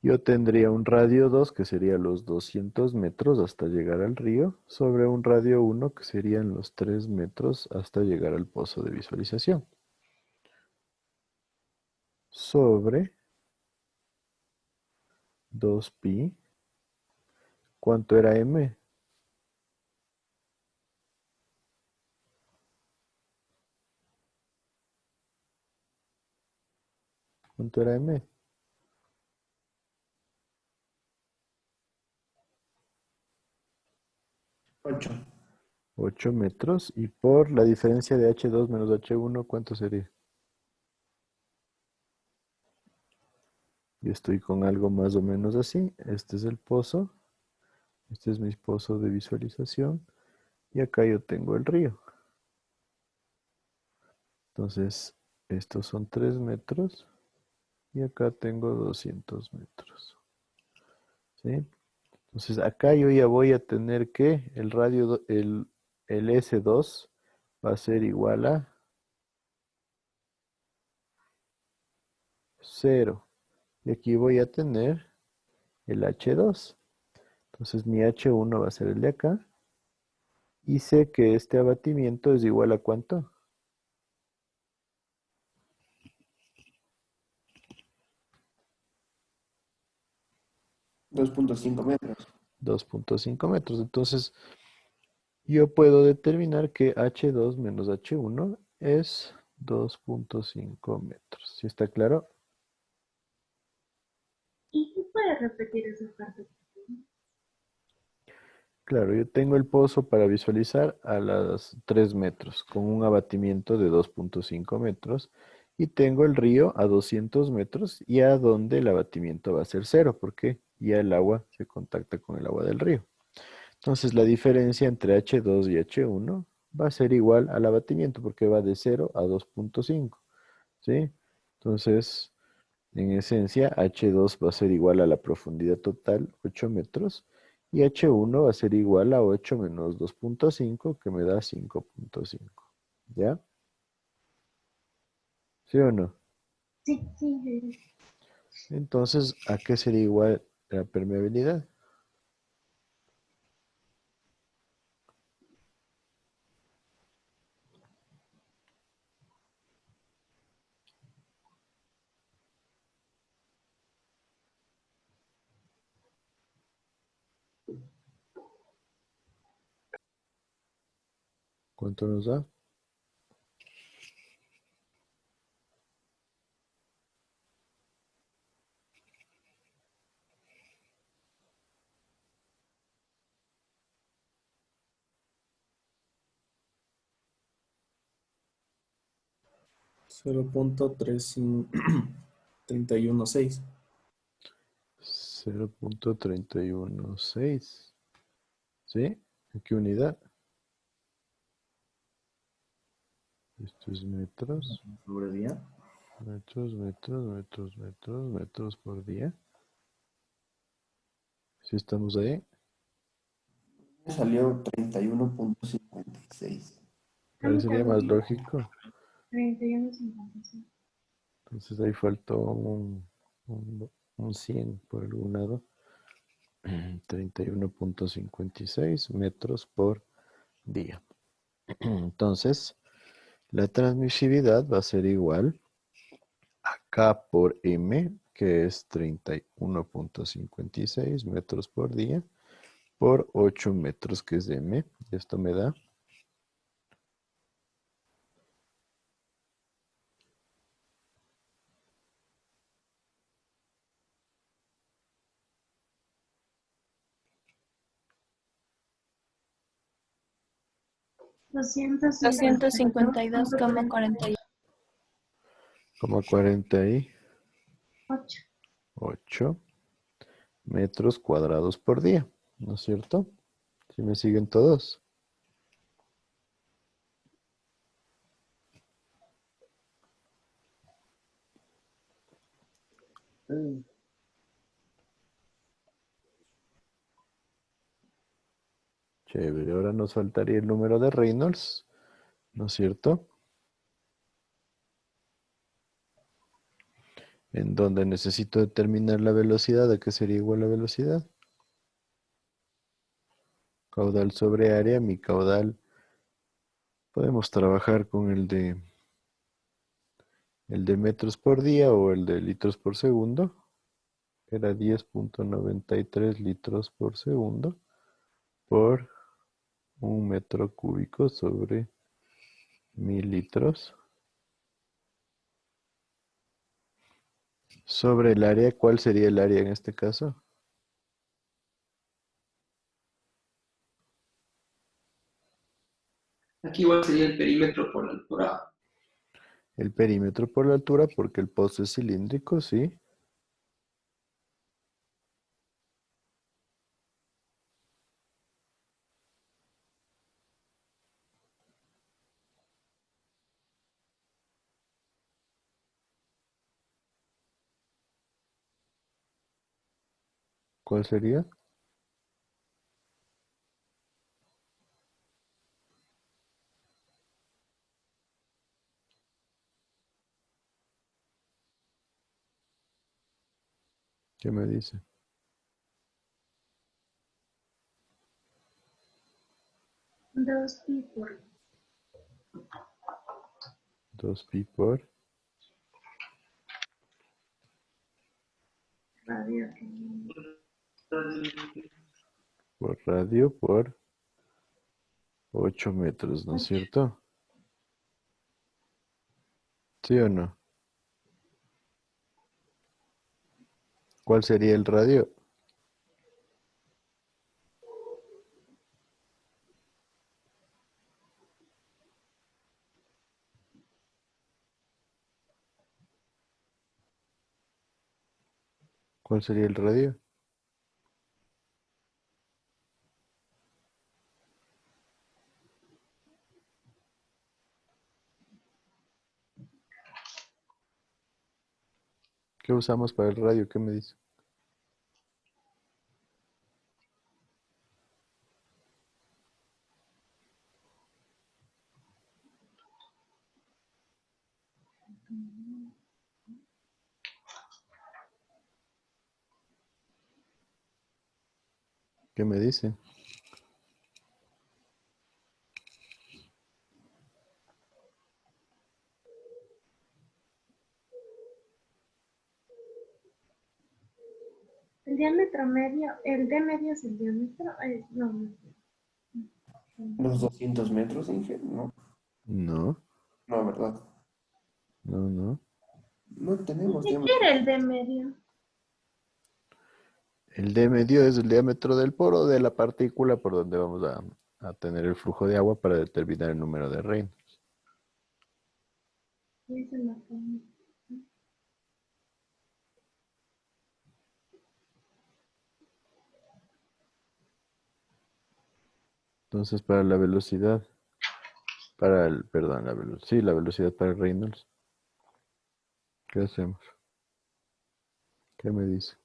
yo tendría un radio 2 que sería los 200 metros hasta llegar al río, sobre un radio 1 que serían los 3 metros hasta llegar al pozo de visualización. Sobre 2pi. ¿Cuánto era m? ¿Cuánto era m?
8.
8 metros. Y por la diferencia de H2 menos H1, ¿cuánto sería? Yo estoy con algo más o menos así. Este es el pozo. Este es mi pozo de visualización. Y acá yo tengo el río. Entonces, estos son 3 metros. Y acá tengo 200 metros. ¿Sí? Entonces acá yo ya voy a tener que el radio, el S2 va a ser igual a 0. Y aquí voy a tener el H2. Entonces mi H1 va a ser el de acá. Y sé que este abatimiento es igual a ¿cuánto?
2.5 metros.
2.5 metros. Entonces yo puedo determinar que H2 menos H1 es 2.5 metros. ¿Sí está claro?
¿Y tú puedes repetir esa parte?
Claro, yo tengo el pozo para visualizar a las 3 metros con un abatimiento de 2.5 metros y tengo el río a 200 metros y a donde el abatimiento va a ser cero porque ya el agua se contacta con el agua del río. Entonces la diferencia entre H2 y H1 va a ser igual al abatimiento porque va de 0 a 2.5, ¿sí? Entonces, en esencia, H2 va a ser igual a la profundidad total, 8 metros, y H1 va a ser igual a 8 menos 2.5, que me da 5.5. ¿Ya? ¿Sí o no?
Sí, sí, sí.
Entonces, ¿a qué sería igual la permeabilidad? ¿Cuánto nos da?
0.3116.
0.316. ¿Sí? ¿En qué unidad? Esto es metros.
Sobre día.
Metros, metros, metros, metros, metros por día. ¿Sí estamos ahí?
Me salió 31.56.
A mí
Parecería más
también.
lógico.
31.56.
Entonces ahí faltó un 100 por algún lado. 31.56 metros por día. Entonces, la transmisividad va a ser igual a K por M, que es 31.56 metros por día, por 8 metros, que es M. Y esto me da
252,48.
como 48
8.
metros cuadrados por día, ¿no es cierto? Si me siguen todos. Chévere, ahora nos faltaría el número de Reynolds, ¿no es cierto? En donde necesito determinar la velocidad, ¿a qué sería igual la velocidad? Caudal sobre área, mi caudal. Podemos trabajar con el de metros por día o el de litros por segundo. Era 10.93 litros por segundo por 1 metro cúbico sobre 1000 litros. Sobre el área, ¿cuál sería el área en este caso?
Aquí igual sería el perímetro por la altura.
El perímetro por la altura, porque el pozo es cilíndrico, ¿sí? ¿Cuál sería? ¿Qué me dice?
2pi por
2pi por
radio.
radio por 8 metros, ¿no es cierto? ¿Sí o no? ¿Cuál sería el radio? ¿Cuál sería el radio? ¿Qué usamos para el radio? ¿Qué me dice? ¿Qué me dice?
El diámetro medio, el D medio es el diámetro, no.
Los 200 metros, Inge. No,
No,
no, ¿verdad?
no.
No tenemos
¿Qué
diámetro.
quiere el D medio?
El D medio es el diámetro del poro de la partícula por donde vamos a tener el flujo de agua para determinar el número de Reynolds.
Y esa es la forma.
Entonces, para la velocidad, perdón, la velocidad para Reynolds, ¿qué hacemos? ¿Qué me dice?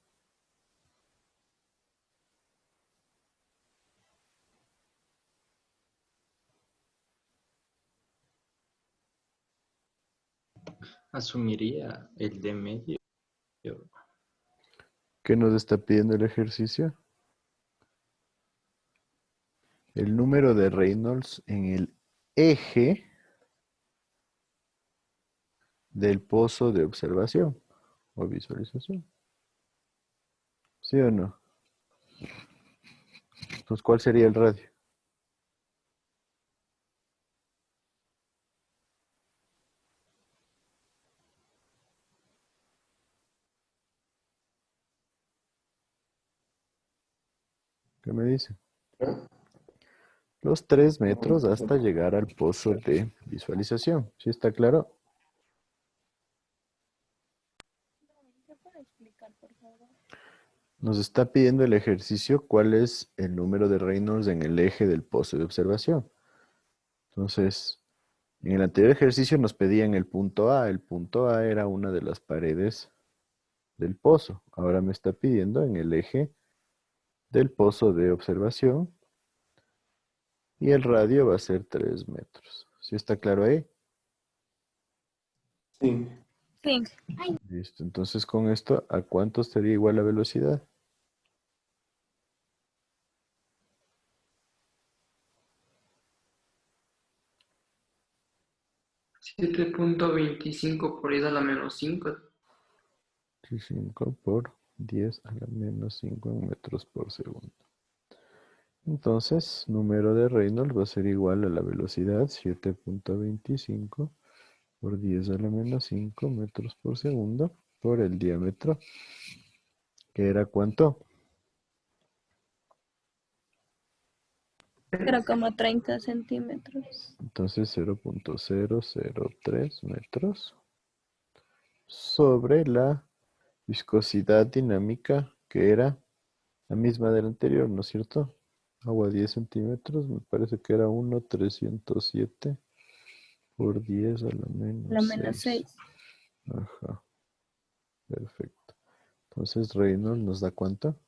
Asumiría el de medio.
¿Qué nos está pidiendo el ejercicio? El número de Reynolds en el eje del pozo de observación o visualización. ¿Sí o no? Entonces, ¿cuál sería el radio? ¿Qué me dice? Los 3 metros hasta llegar al pozo de visualización. ¿Sí está claro?
¿Me puede explicar, por favor?
Nos está pidiendo el ejercicio cuál es el número de Reynolds en el eje del pozo de observación. Entonces, en el anterior ejercicio nos pedían el punto A. El punto A era una de las paredes del pozo. Ahora me está pidiendo en el eje del pozo de observación. Y el radio va a ser 3 metros. ¿Sí está claro ahí?
Sí.
Sí.
Listo. Entonces, con esto, ¿a cuánto sería igual la velocidad?
7.25 por 10 a la menos 5.
5 por 10 a la menos 5 en metros por segundo. Entonces, número de Reynolds va a ser igual a la velocidad 7.25 por 10 a la menos 5 metros por segundo por el diámetro, que era ¿cuánto?
0,30 centímetros.
Entonces 0.003 metros sobre la viscosidad dinámica, que era la misma del anterior, ¿no es cierto? Agua 10 centímetros, me parece que era 1,307 por 10 a la
La
menos
menos
6.
6.
Ajá, perfecto. Entonces Reynolds nos da ¿cuánto?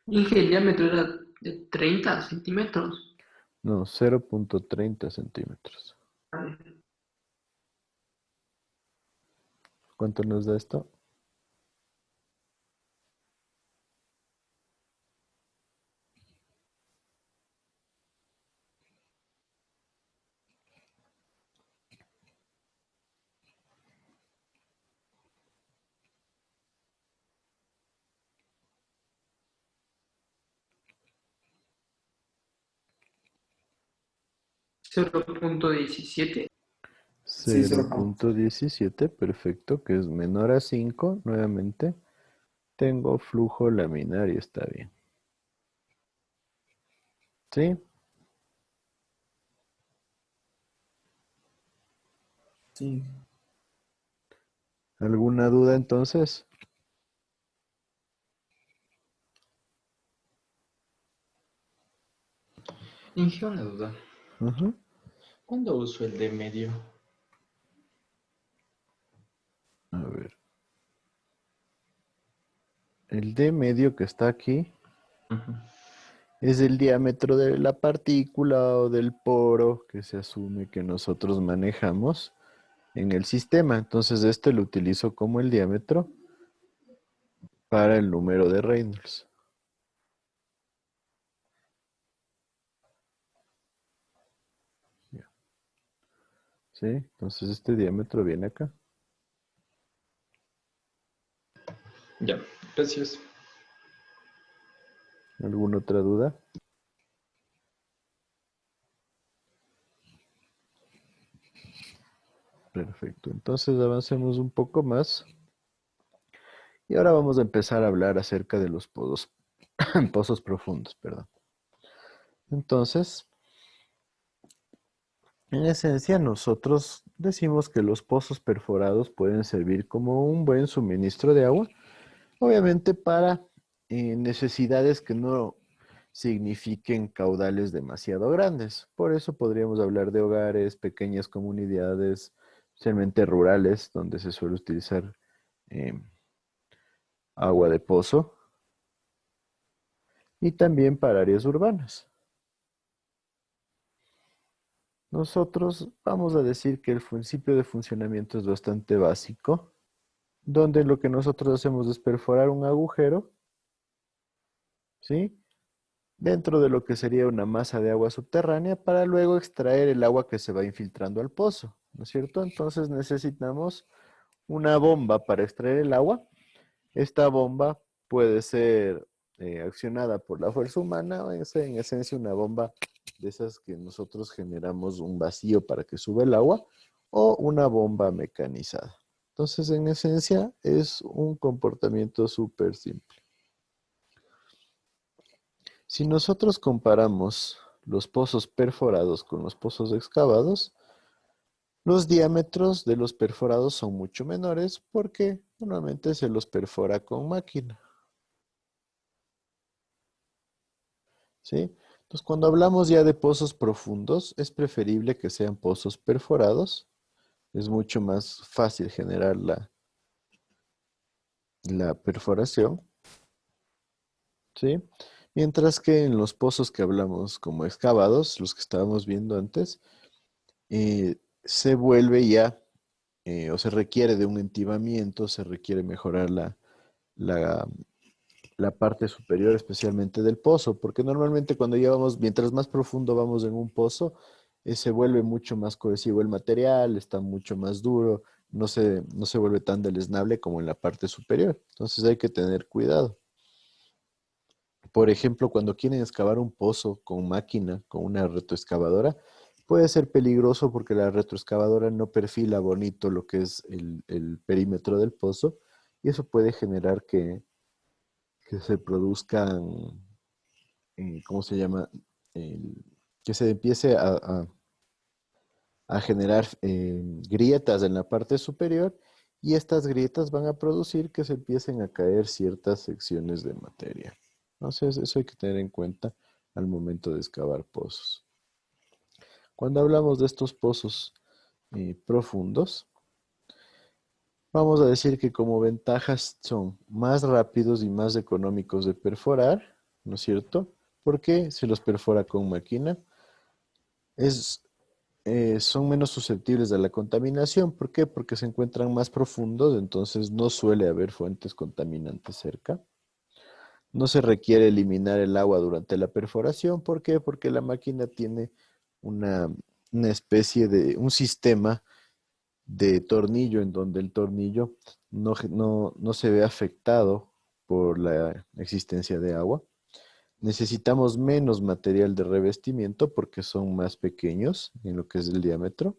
Inge, el diámetro era de 30 centímetros.
No, 0.30 centímetros. ¿Cuánto nos da esto?
¿0.17?
Sí,
0.17, perfecto, que es menor a 5, nuevamente. Tengo flujo laminar y está bien. ¿Sí?
Sí.
¿Alguna duda entonces?
Inge, una duda.
Ujú.
¿Cuándo uso el de medio?
A ver. El D medio que está aquí
Ujú.
es el diámetro de la partícula o del poro que se asume que nosotros manejamos en el sistema. Entonces este lo utilizo como el diámetro para el número de Reynolds. Ya. ¿Sí? Entonces este diámetro viene acá.
Ya, gracias.
¿Alguna otra duda? Perfecto. Entonces avancemos un poco más. Y ahora vamos a empezar a hablar acerca de los pozos, pozos profundos, perdón. Entonces, en esencia, nosotros decimos que los pozos perforados pueden servir como un buen suministro de agua, obviamente para necesidades que no signifiquen caudales demasiado grandes. Por eso podríamos hablar de hogares, pequeñas comunidades, especialmente rurales, donde se suele utilizar eh, agua de pozo, y también para áreas urbanas. Nosotros vamos a decir que el principio de funcionamiento es bastante básico, donde lo que nosotros hacemos es perforar un agujero, ¿sí? Dentro de lo que sería una masa de agua subterránea para luego extraer el agua que se va infiltrando al pozo, ¿no es cierto? Entonces necesitamos una bomba para extraer el agua. Esta bomba puede ser accionada por la fuerza humana o es en esencia una bomba de esas que nosotros generamos un vacío para que suba el agua o una bomba mecanizada. Entonces, en esencia, es un comportamiento súper simple. Si nosotros comparamos los pozos perforados con los pozos excavados, los diámetros de los perforados son mucho menores porque normalmente se los perfora con máquina. ¿Sí? Entonces, cuando hablamos ya de pozos profundos, es preferible que sean pozos perforados. Es mucho más fácil generar la perforación. ¿Sí? Mientras que en los pozos que hablamos como excavados, los que estábamos viendo antes, se vuelve ya, o se requiere de un entibamiento, se requiere mejorar la, la parte superior, especialmente del pozo, porque normalmente cuando ya vamos, mientras más profundo vamos en un pozo, se vuelve mucho más cohesivo el material, está mucho más duro, no se vuelve tan deleznable como en la parte superior. Entonces hay que tener cuidado. Por ejemplo, cuando quieren excavar un pozo con máquina, con una retroexcavadora, puede ser peligroso porque la retroexcavadora no perfila bonito lo que es el perímetro del pozo y eso puede generar que se produzcan, ¿cómo se llama? Que se empiece a generar grietas en la parte superior y estas grietas van a producir que se empiecen a caer ciertas secciones de materia. Entonces, eso hay que tener en cuenta al momento de excavar pozos. Cuando hablamos de estos pozos profundos, vamos a decir que como ventajas son más rápidos y más económicos de perforar, ¿no es cierto? Porque se los perfora con máquina. Es, son menos susceptibles a la contaminación. ¿Por qué? Porque se encuentran más profundos, entonces no suele haber fuentes contaminantes cerca. No se requiere eliminar el agua durante la perforación. ¿Por qué? Porque la máquina tiene una, una especie de, un sistema de tornillo en donde el tornillo no se ve afectado por la existencia de agua. Necesitamos menos material de revestimiento porque son más pequeños en lo que es el diámetro.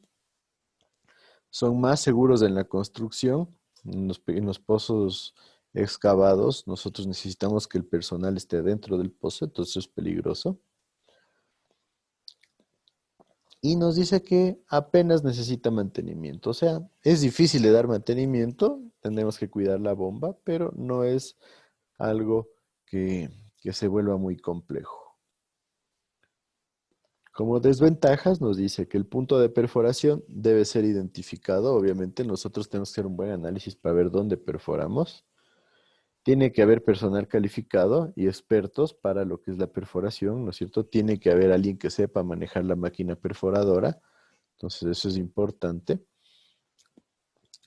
Son más seguros en la construcción. En los pozos excavados, nosotros necesitamos que el personal esté dentro del pozo, entonces es peligroso. Y nos dice que apenas necesita mantenimiento. O sea, es difícil de dar mantenimiento, tenemos que cuidar la bomba, pero no es algo que se vuelva muy complejo. Como desventajas nos dice que el punto de perforación debe ser identificado. Obviamente nosotros tenemos que hacer un buen análisis para ver dónde perforamos. Tiene que haber personal calificado y expertos para lo que es la perforación, ¿no es cierto? Tiene que haber alguien que sepa manejar la máquina perforadora. Entonces eso es importante.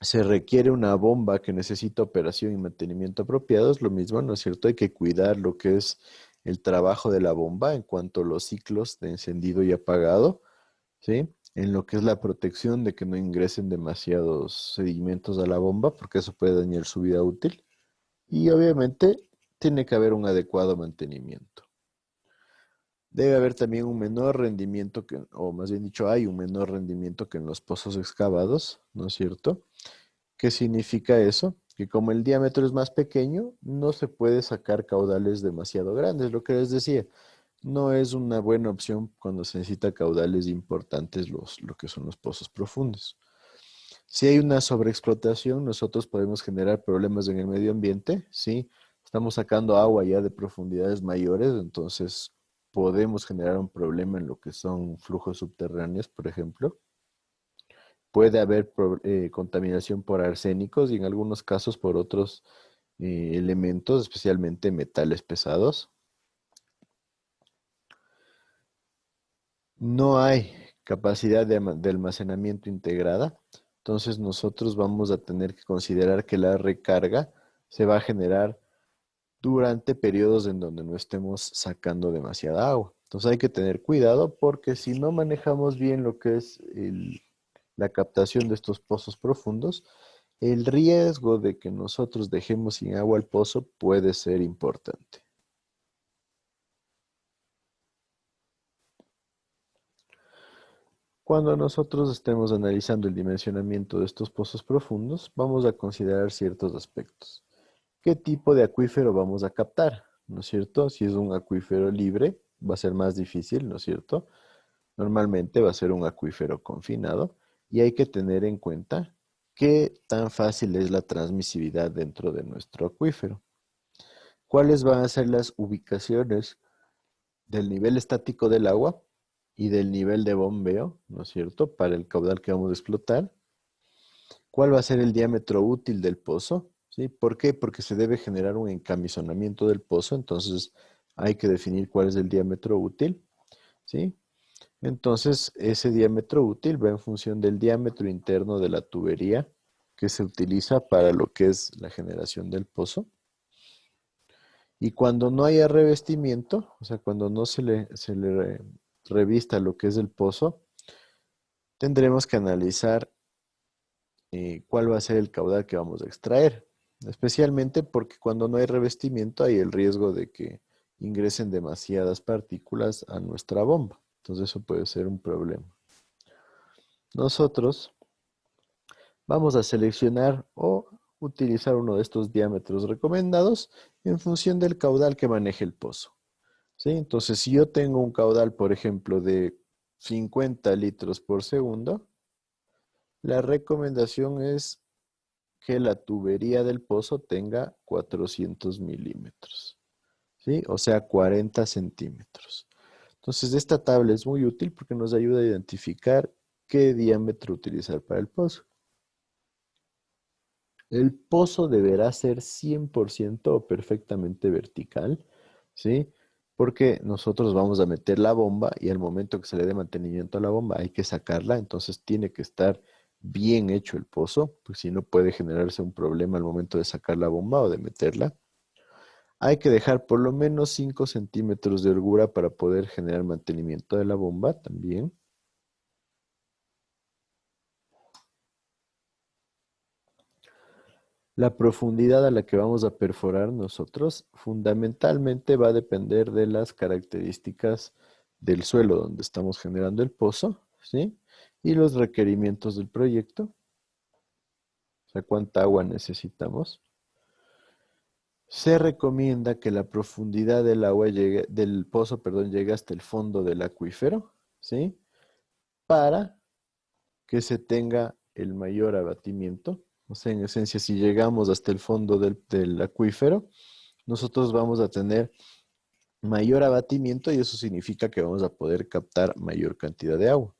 Se requiere una bomba que necesita operación y mantenimiento apropiados. Lo mismo, ¿no es cierto? Hay que cuidar lo que es el trabajo de la bomba en cuanto a los ciclos de encendido y apagado, ¿sí? En lo que es la protección de que no ingresen demasiados sedimentos a la bomba, porque eso puede dañar su vida útil. Y obviamente tiene que haber un adecuado mantenimiento. Debe haber también un menor rendimiento que, o más bien dicho, hay un menor rendimiento que en los pozos excavados, ¿no es cierto? ¿Qué significa eso? Que como el diámetro es más pequeño, no se puede sacar caudales demasiado grandes. Lo que les decía, no es una buena opción cuando se necesita caudales importantes lo que son los pozos profundos. Si hay una sobreexplotación, nosotros podemos generar problemas en el medio ambiente, ¿sí? Estamos sacando agua ya de profundidades mayores, entonces podemos generar un problema en lo que son flujos subterráneos, por ejemplo. Puede haber contaminación por arsénicos y en algunos casos por otros elementos, especialmente metales pesados. No hay capacidad de almacenamiento integrada, entonces nosotros vamos a tener que considerar que la recarga se va a generar durante periodos en donde no estemos sacando demasiada agua. Entonces hay que tener cuidado porque si no manejamos bien lo que es la captación de estos pozos profundos, el riesgo de que nosotros dejemos sin agua el pozo puede ser importante. Cuando nosotros estemos analizando el dimensionamiento de estos pozos profundos, vamos a considerar ciertos aspectos. ¿Qué tipo de acuífero vamos a captar? ¿No es cierto? Si es un acuífero libre, va a ser más difícil, ¿no es cierto? Normalmente va a ser un acuífero confinado y hay que tener en cuenta qué tan fácil es la transmisibilidad dentro de nuestro acuífero. ¿Cuáles van a ser las ubicaciones del nivel estático del agua y del nivel de bombeo, ¿no es cierto?, para el caudal que vamos a explotar? ¿Cuál va a ser el diámetro útil del pozo? ¿Sí? ¿Por qué? Porque se debe generar un encamisonamiento del pozo, entonces hay que definir cuál es el diámetro útil, ¿sí? Entonces, ese diámetro útil va en función del diámetro interno de la tubería que se utiliza para lo que es la generación del pozo. Y cuando no haya revestimiento, o sea, cuando no se le revista lo que es el pozo, tendremos que analizar cuál va a ser el caudal que vamos a extraer. Especialmente porque cuando no hay revestimiento hay el riesgo de que ingresen demasiadas partículas a nuestra bomba. Entonces eso puede ser un problema. Nosotros vamos a seleccionar o utilizar uno de estos diámetros recomendados en función del caudal que maneje el pozo. ¿Sí? Entonces, si yo tengo un caudal, por ejemplo, de 50 litros por segundo, la recomendación es que la tubería del pozo tenga 400 milímetros, ¿sí? O sea, 40 centímetros. Entonces, esta tabla es muy útil porque nos ayuda a identificar qué diámetro utilizar para el pozo. El pozo deberá ser 100% o perfectamente vertical, ¿sí? porque nosotros vamos a meter la bomba y al momento que se le dé mantenimiento a la bomba hay que sacarla, entonces tiene que estar bien hecho el pozo, pues si no puede generarse un problema al momento de sacar la bomba o de meterla. Hay que dejar por lo menos 5 centímetros de holgura para poder generar mantenimiento de la bomba también. La profundidad a la que vamos a perforar nosotros fundamentalmente va a depender de las características del suelo donde estamos generando el pozo, ¿sí? Y los requerimientos del proyecto. O sea, cuánta agua necesitamos. Se recomienda que la profundidad del agua llegue, del pozo, perdón, llegue hasta el fondo del acuífero, ¿sí? Para que se tenga el mayor abatimiento. O sea, en esencia, si llegamos hasta el fondo del acuífero, nosotros vamos a tener mayor abatimiento y eso significa que vamos a poder captar mayor cantidad de agua.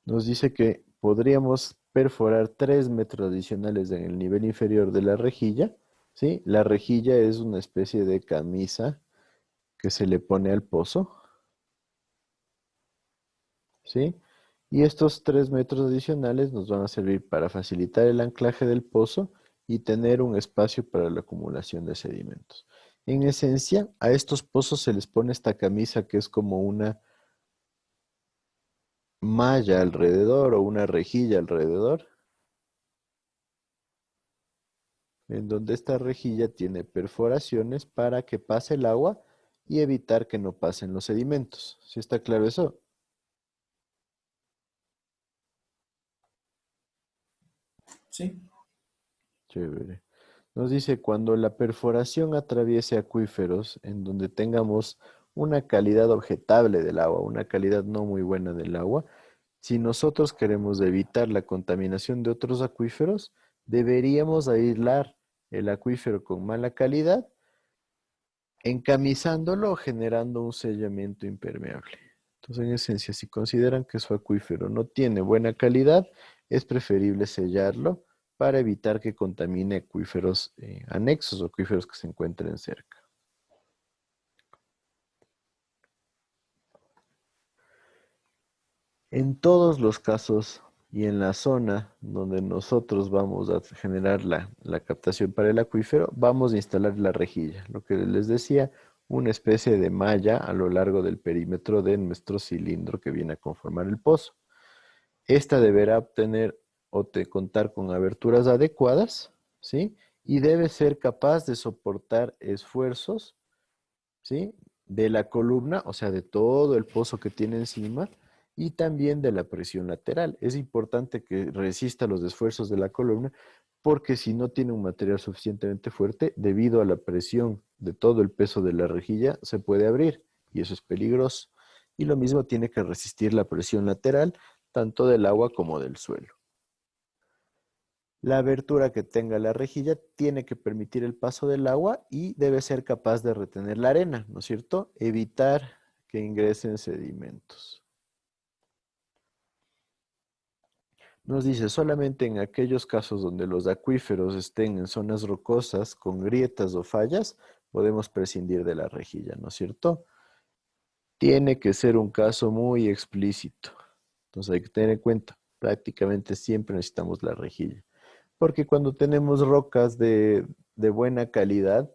Nos dice que podríamos perforar 3 metros adicionales en el nivel inferior de la rejilla, ¿sí? La rejilla es una especie de camisa que se le pone al pozo, ¿sí? Y estos 3 metros adicionales nos van a servir para facilitar el anclaje del pozo y tener un espacio para la acumulación de sedimentos. En esencia, a estos pozos se les pone esta camisa que es como una malla alrededor o una rejilla alrededor, en donde esta rejilla tiene perforaciones para que pase el agua y evitar que no pasen los sedimentos. ¿Sí está claro eso?
Sí.
Chévere. Nos dice, cuando la perforación atraviese acuíferos en donde tengamos una calidad objetable del agua, una calidad no muy buena del agua, si nosotros queremos evitar la contaminación de otros acuíferos, deberíamos aislar el acuífero con mala calidad, encamisándolo o generando un sellamiento impermeable. Entonces, en esencia, si consideran que su acuífero no tiene buena calidad, es preferible sellarlo para evitar que contamine acuíferos anexos o acuíferos que se encuentren cerca. En todos los casos y en la zona donde nosotros vamos a generar la captación para el acuífero, vamos a instalar la rejilla, lo que les decía, una especie de malla a lo largo del perímetro de nuestro cilindro que viene a conformar el pozo. Esta deberá obtener o contar con aberturas adecuadas, ¿sí? Y debe ser capaz de soportar esfuerzos, ¿sí? De la columna, o sea, de todo el pozo que tiene encima, y también de la presión lateral. Es importante que resista los esfuerzos de la columna, porque si no tiene un material suficientemente fuerte, debido a la presión de todo el peso de la rejilla, se puede abrir, y eso es peligroso. Y lo mismo tiene que resistir la presión lateral, tanto del agua como del suelo. La abertura que tenga la rejilla tiene que permitir el paso del agua y debe ser capaz de retener la arena, ¿no es cierto? Evitar que ingresen sedimentos. Nos dice, solamente en aquellos casos donde los acuíferos estén en zonas rocosas con grietas o fallas, podemos prescindir de la rejilla, ¿no es cierto? Tiene que ser un caso muy explícito. Entonces hay que tener en cuenta, prácticamente siempre necesitamos la rejilla. Porque cuando tenemos rocas de buena calidad,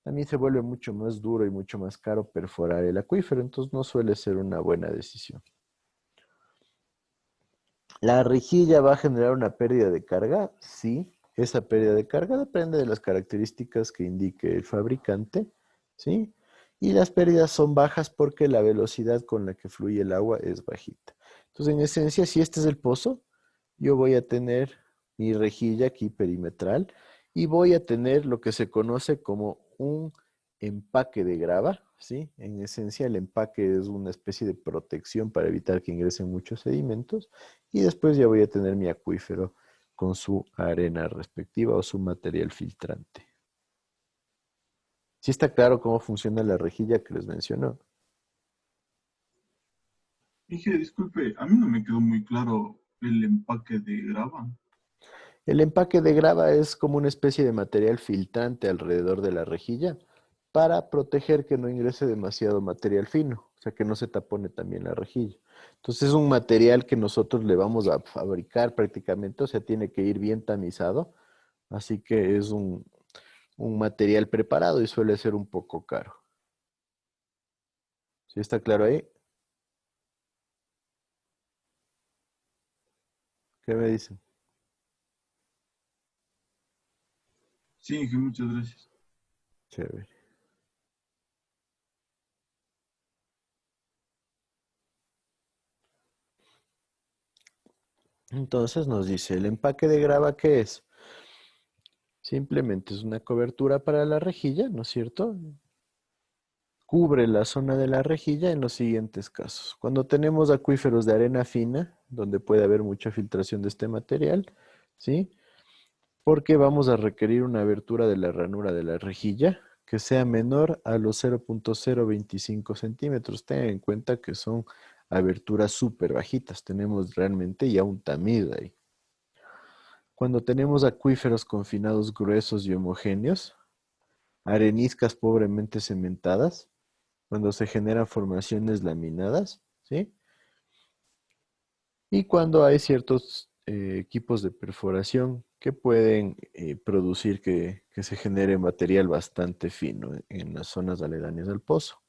también se vuelve mucho más duro y mucho más caro perforar el acuífero, entonces no suele ser una buena decisión. ¿La rejilla va a generar una pérdida de carga? Sí, esa pérdida de carga depende de las características que indique el fabricante, ¿sí? Y las pérdidas son bajas porque la velocidad con la que fluye el agua es bajita. Entonces, en esencia, si este es el pozo, yo voy a tener mi rejilla aquí perimetral y voy a tener lo que se conoce como un empaque de grava, ¿sí? En esencia, el empaque es una especie de protección para evitar que ingresen muchos sedimentos y después ya voy a tener mi acuífero con su arena respectiva o su material filtrante. ¿Sí está claro cómo funciona la rejilla que les mencionó?
Dije, disculpe, a mí no me quedó muy claro el empaque de grava.
El empaque de grava es como una especie de material filtrante alrededor de la rejilla para proteger que no ingrese demasiado material fino, o sea, que no se tapone también la rejilla. Entonces es un material que nosotros le vamos a fabricar prácticamente, o sea, tiene que ir bien tamizado, así que es un material preparado y suele ser un poco caro. ¿Sí está claro ahí? ¿Qué me dicen?
Sí, Inge, muchas gracias.
Chévere. Entonces nos dice, ¿el empaque de grava qué es? Simplemente es una cobertura para la rejilla, ¿no es cierto? Cubre la zona de la rejilla en los siguientes casos. Cuando tenemos acuíferos de arena fina, donde puede haber mucha filtración de este material, ¿sí? Porque vamos a requerir una abertura de la ranura de la rejilla que sea menor a los 0.025 centímetros. Tengan en cuenta que son aberturas súper bajitas. Tenemos realmente ya un tamiz ahí. Cuando tenemos acuíferos confinados gruesos y homogéneos, areniscas pobremente cementadas, cuando se generan formaciones laminadas, ¿sí? Y cuando hay ciertos equipos de perforación que pueden producir que se genere material bastante fino en las zonas aledañas al pozo.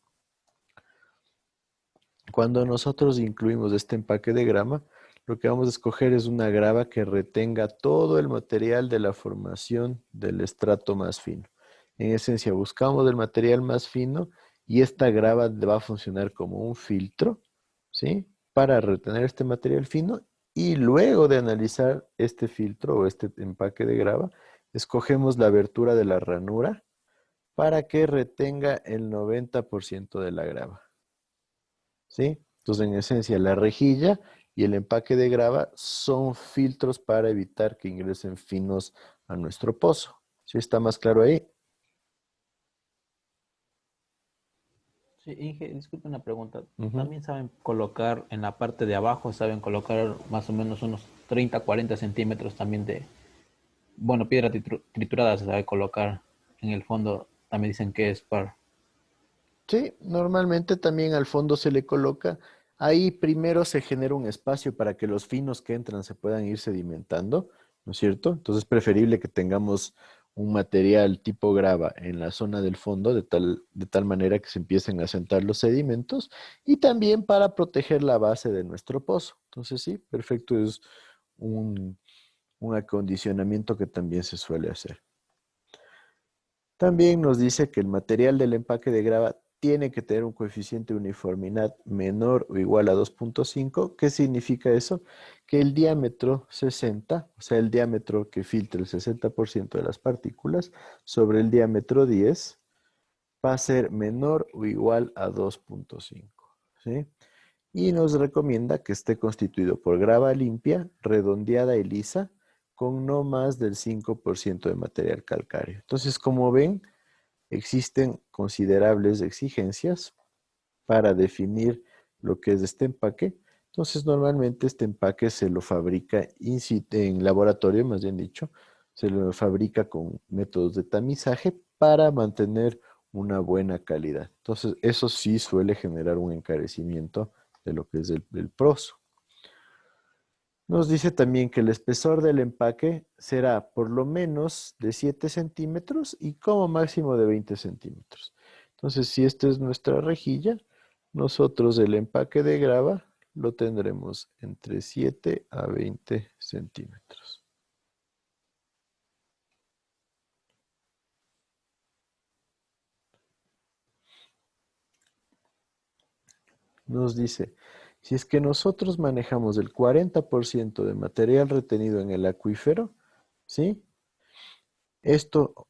Cuando nosotros incluimos este empaque de grava, lo que vamos a escoger es una grava que retenga todo el material de la formación del estrato más fino. En esencia, buscamos el material más fino y esta grava va a funcionar como un filtro, ¿sí? Para retener este material fino y luego de analizar este filtro o este empaque de grava, escogemos la abertura de la ranura para que retenga el 90% de la grava, ¿sí? Entonces, en esencia, la rejilla y el empaque de grava son filtros para evitar que ingresen finos a nuestro pozo. ¿Sí está más claro ahí?
Sí, Inge, disculpe una pregunta.
Ujú.
¿También saben colocar en la parte de abajo, saben colocar más o menos unos 30, 40 centímetros también de, bueno, piedra triturada se sabe colocar en el fondo? También dicen que es para...
Sí, normalmente también al fondo se le coloca. Ahí primero se genera un espacio para que los finos que entran se puedan ir sedimentando, ¿no es cierto? Entonces es preferible que tengamos un material tipo grava en la zona del fondo de tal manera que se empiecen a sentar los sedimentos y también para proteger la base de nuestro pozo. Entonces sí, perfecto, es un, un acondicionamiento que también se suele hacer. También nos dice que el material del empaque de grava tiene que tener un coeficiente de uniformidad menor o igual a 2.5. ¿Qué significa eso? Que el diámetro 60, o sea, el diámetro que filtra el 60% de las partículas sobre el diámetro 10 va a ser menor o igual a 2.5, ¿sí? Y nos recomienda que esté constituido por grava limpia, redondeada y lisa, con no más del 5% de material calcáreo. Entonces, como ven, existen considerables exigencias para definir lo que es este empaque. Entonces, normalmente este empaque se lo fabrica en laboratorio, más bien dicho, se lo fabrica con métodos de tamizaje para mantener una buena calidad. Entonces, eso sí suele generar un encarecimiento de lo que es el prozo. Nos dice también que el espesor del empaque será por lo menos de 7 centímetros y como máximo de 20 centímetros. Entonces, si esta es nuestra rejilla, nosotros el empaque de grava lo tendremos entre 7 a 20 centímetros. Nos dice, si es que nosotros manejamos el 40% de material retenido en el acuífero, ¿sí? Esto,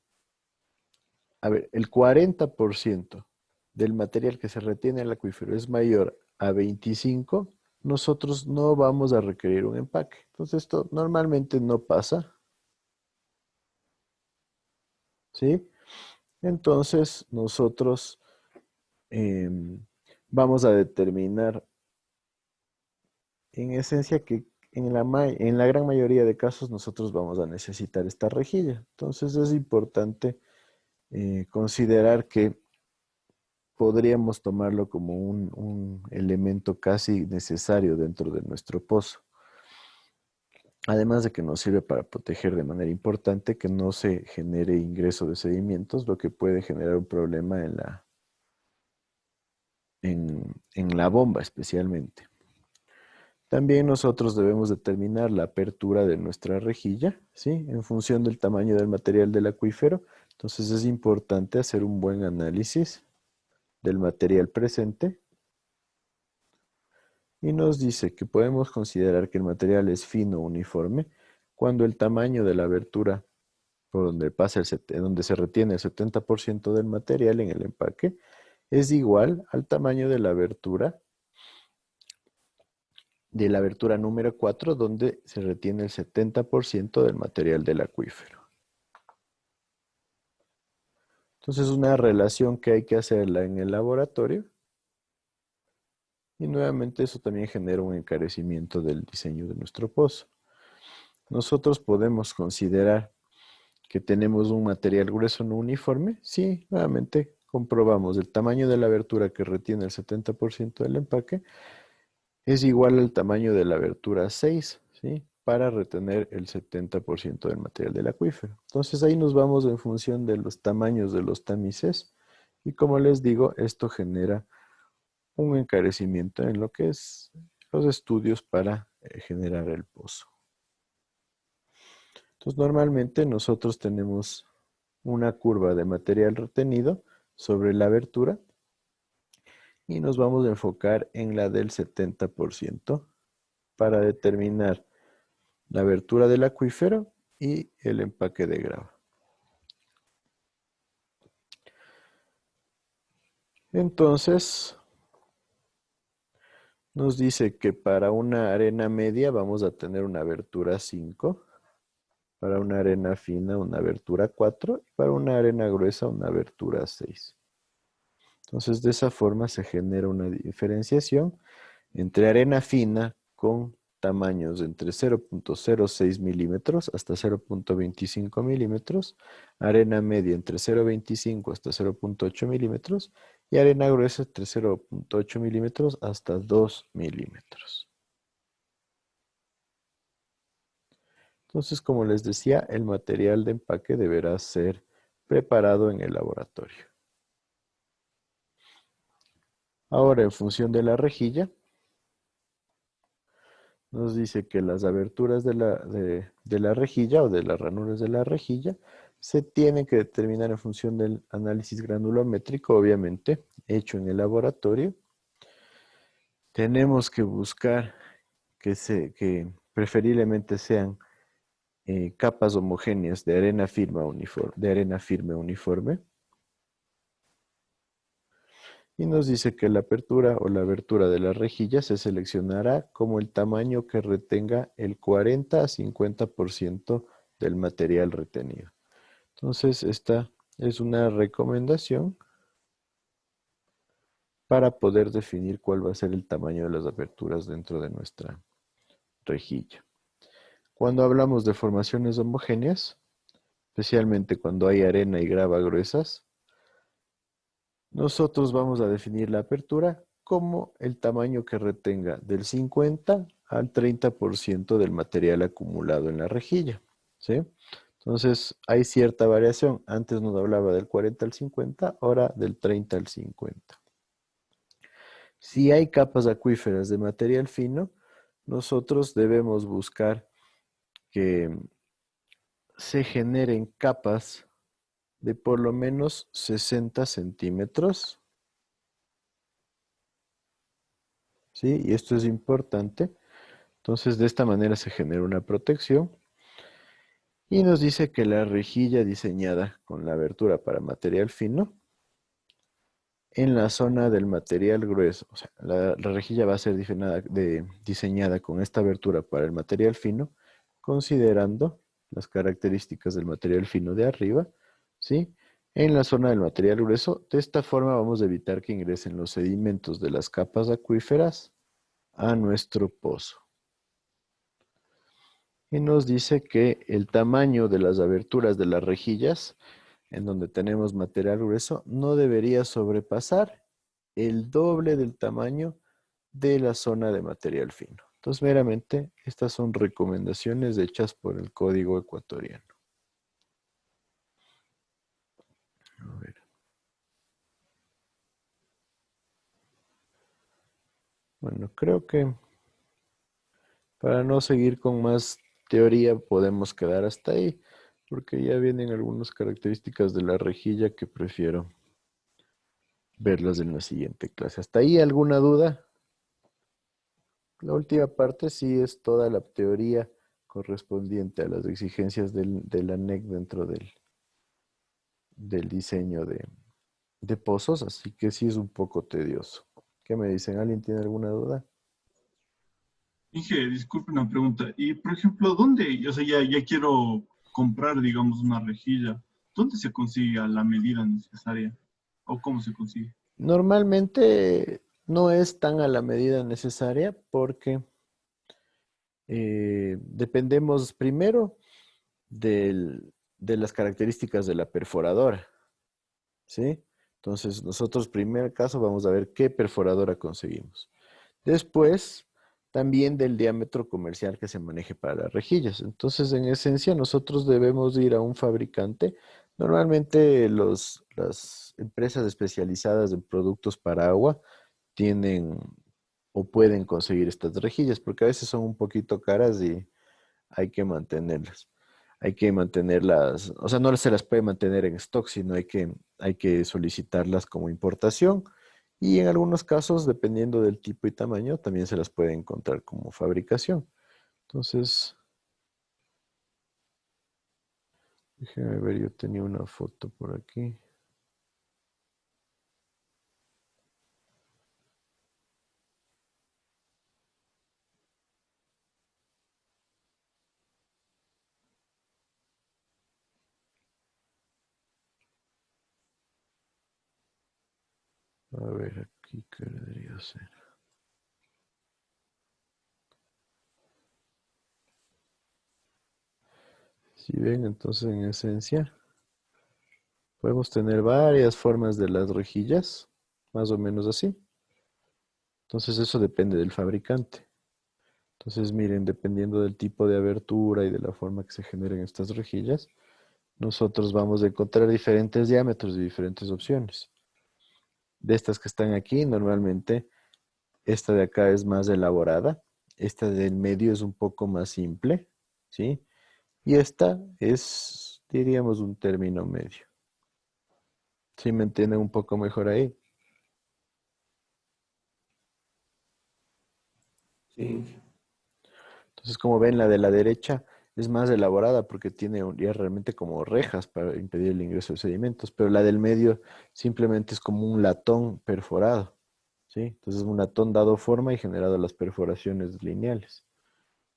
a ver, el 40% del material que se retiene en el acuífero es mayor a 25, nosotros no vamos a requerir un empaque. Entonces esto normalmente no pasa, ¿sí? Entonces nosotros vamos a determinar en esencia que en la gran mayoría de casos nosotros vamos a necesitar esta rejilla. Entonces es importante considerar que podríamos tomarlo como un elemento casi necesario dentro de nuestro pozo. Además de que nos sirve para proteger de manera importante que no se genere ingreso de sedimentos, lo que puede generar un problema en la bomba especialmente. También nosotros debemos determinar la apertura de nuestra rejilla, ¿sí? En función del tamaño del material del acuífero. Entonces es importante hacer un buen análisis del material presente. Y nos dice que podemos considerar que el material es fino o uniforme cuando el tamaño de la abertura por donde pasa donde se retiene el 70% del material en el empaque es igual al tamaño de la abertura número 4, donde se retiene el 70% del material del acuífero. Entonces, una relación que hay que hacerla en el laboratorio. Y nuevamente eso también genera un encarecimiento del diseño de nuestro pozo. Nosotros podemos considerar que tenemos un material grueso no uniforme. Sí, nuevamente comprobamos el tamaño de la abertura que retiene el 70% del empaque es igual al tamaño de la abertura 6, ¿sí? Para retener el 70% del material del acuífero. Entonces ahí nos vamos en función de los tamaños de los tamices y como les digo, esto genera un encarecimiento en lo que es los estudios para generar el pozo. Entonces normalmente nosotros tenemos una curva de material retenido sobre la abertura y nos vamos a enfocar en la del 70% para determinar la abertura del acuífero y el empaque de grava. Entonces, nos dice que para una arena media vamos a tener una abertura 5, para una arena fina una abertura 4 y para una arena gruesa una abertura 6. Entonces, de esa forma se genera una diferenciación entre arena fina con tamaños entre 0.06 milímetros hasta 0.25 milímetros, arena media entre 0.25 hasta 0.8 milímetros y arena gruesa entre 0.8 milímetros hasta 2 milímetros. Entonces, como les decía, el material de empaque deberá ser preparado en el laboratorio. Ahora, en función de la rejilla, nos dice que las aberturas de la rejilla o de las ranuras de la rejilla se tienen que determinar en función del análisis granulométrico, obviamente, hecho en el laboratorio. Tenemos que buscar que preferiblemente sean capas homogéneas de arena firme uniforme. Y nos dice que la apertura o la abertura de la rejilla se seleccionará como el tamaño que retenga el 40 a 50% del material retenido. Entonces, esta es una recomendación para poder definir cuál va a ser el tamaño de las aberturas dentro de nuestra rejilla. Cuando hablamos de formaciones homogéneas, especialmente cuando hay arena y grava gruesas, nosotros vamos a definir la apertura como el tamaño que retenga del 50 al 30% del material acumulado en la rejilla, ¿sí? Entonces, hay cierta variación. Antes nos hablaba del 40 al 50, ahora del 30 al 50. Si hay capas acuíferas de material fino, nosotros debemos buscar que se generen capas de por lo menos 60 centímetros. ¿Sí? Y esto es importante. Entonces, de esta manera se genera una protección. Y nos dice que la rejilla diseñada con la abertura para material fino, en la zona del material grueso, o sea, la rejilla va a ser diseñada con esta abertura para el material fino, considerando las características del material fino de arriba, ¿sí? En la zona del material grueso, de esta forma vamos a evitar que ingresen los sedimentos de las capas acuíferas a nuestro pozo. Y nos dice que el tamaño de las aberturas de las rejillas en donde tenemos material grueso, no debería sobrepasar el doble del tamaño de la zona de material fino. Entonces, meramente, estas son recomendaciones hechas por el Código Ecuatoriano. A ver. Bueno, creo que para no seguir con más teoría podemos quedar hasta ahí, porque ya vienen algunas características de la rejilla que prefiero verlas en la siguiente clase. ¿Hasta ahí alguna duda? La última parte sí es toda la teoría correspondiente a las exigencias del ANEC dentro del diseño de pozos, así que sí es un poco tedioso. ¿Qué me dicen? ¿Alguien tiene alguna duda?
Inge, disculpe una pregunta. Y, por ejemplo, ¿dónde? O sea, ya quiero comprar, digamos, una rejilla. ¿Dónde se consigue la medida necesaria? ¿O cómo se consigue?
Normalmente no es tan a la medida necesaria porque dependemos primero de las características de la perforadora, ¿sí? Entonces, nosotros, primer caso, vamos a ver qué perforadora conseguimos. Después, también del diámetro comercial que se maneje para las rejillas. Entonces, en esencia, nosotros debemos ir a un fabricante. Normalmente, las empresas especializadas en productos para agua tienen o pueden conseguir estas rejillas, porque a veces son un poquito caras y hay que mantenerlas. Hay que mantenerlas, o sea, no se las puede mantener en stock, sino hay que solicitarlas como importación. Y en algunos casos, dependiendo del tipo y tamaño, también se las puede encontrar como fabricación. Entonces, déjeme ver, yo tenía una foto por aquí. A ver, aquí qué debería ser. Si ven, entonces en esencia, podemos tener varias formas de las rejillas, más o menos así. Entonces eso depende del fabricante. Entonces miren, dependiendo del tipo de abertura y de la forma que se generen estas rejillas, nosotros vamos a encontrar diferentes diámetros y diferentes opciones. De estas que están aquí, normalmente esta de acá es más elaborada, esta del medio es un poco más simple, ¿sí? Y esta es, diríamos, un término medio. ¿Sí me entienden un poco mejor ahí?
Sí.
Entonces, como ven, la de la derecha es más elaborada porque tiene ya realmente como rejas para impedir el ingreso de sedimentos, pero la del medio simplemente es como un latón perforado, ¿sí? Entonces, un latón dado forma y generado las perforaciones lineales.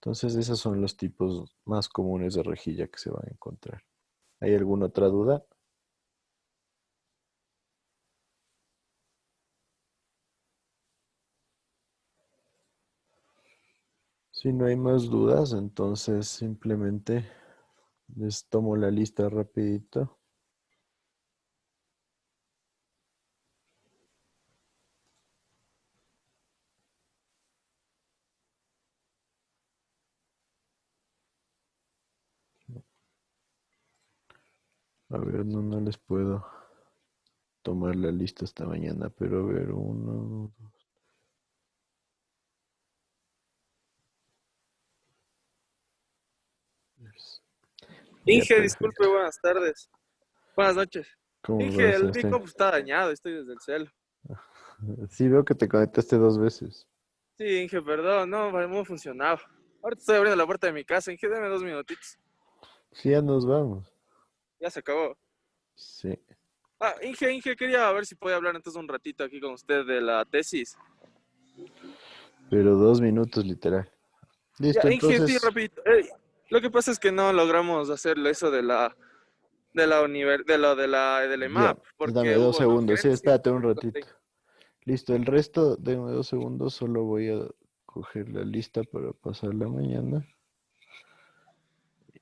Entonces, esos son los tipos más comunes de rejilla que se van a encontrar. ¿Hay alguna otra duda? Si no hay más dudas, entonces simplemente les tomo la lista rapidito. A ver, no les puedo tomar la lista esta mañana, pero a ver, uno, dos. Ya,
Inge, disculpe,
perfecto.
buenas tardes. Buenas noches.
¿Cómo
Inge,
vas,
mi
Sebastián?
compu está dañado, estoy desde el cel.
Sí, veo que te conectaste 2 veces.
Sí, Inge, perdón, no, no funcionaba. Ahorita estoy abriendo la puerta de mi casa, Inge, dame 2 minutitos.
Sí, ya nos vamos.
Ya se acabó.
Sí,
Ah, Inge, quería ver si podía hablar entonces un ratito aquí con usted de la tesis.
pero 2 minutos literal. Listo,
Ya, Inge, sí,
entonces,
rapidito. Lo que pasa es que no logramos hacer eso del
ya,
EMAP,
dame
porque
dos
hubo no
segundos. Sí,
gerencia.
espérate un ratito. Listo, el resto, denme 2 segundos, solo voy a coger la lista para pasarla mañana.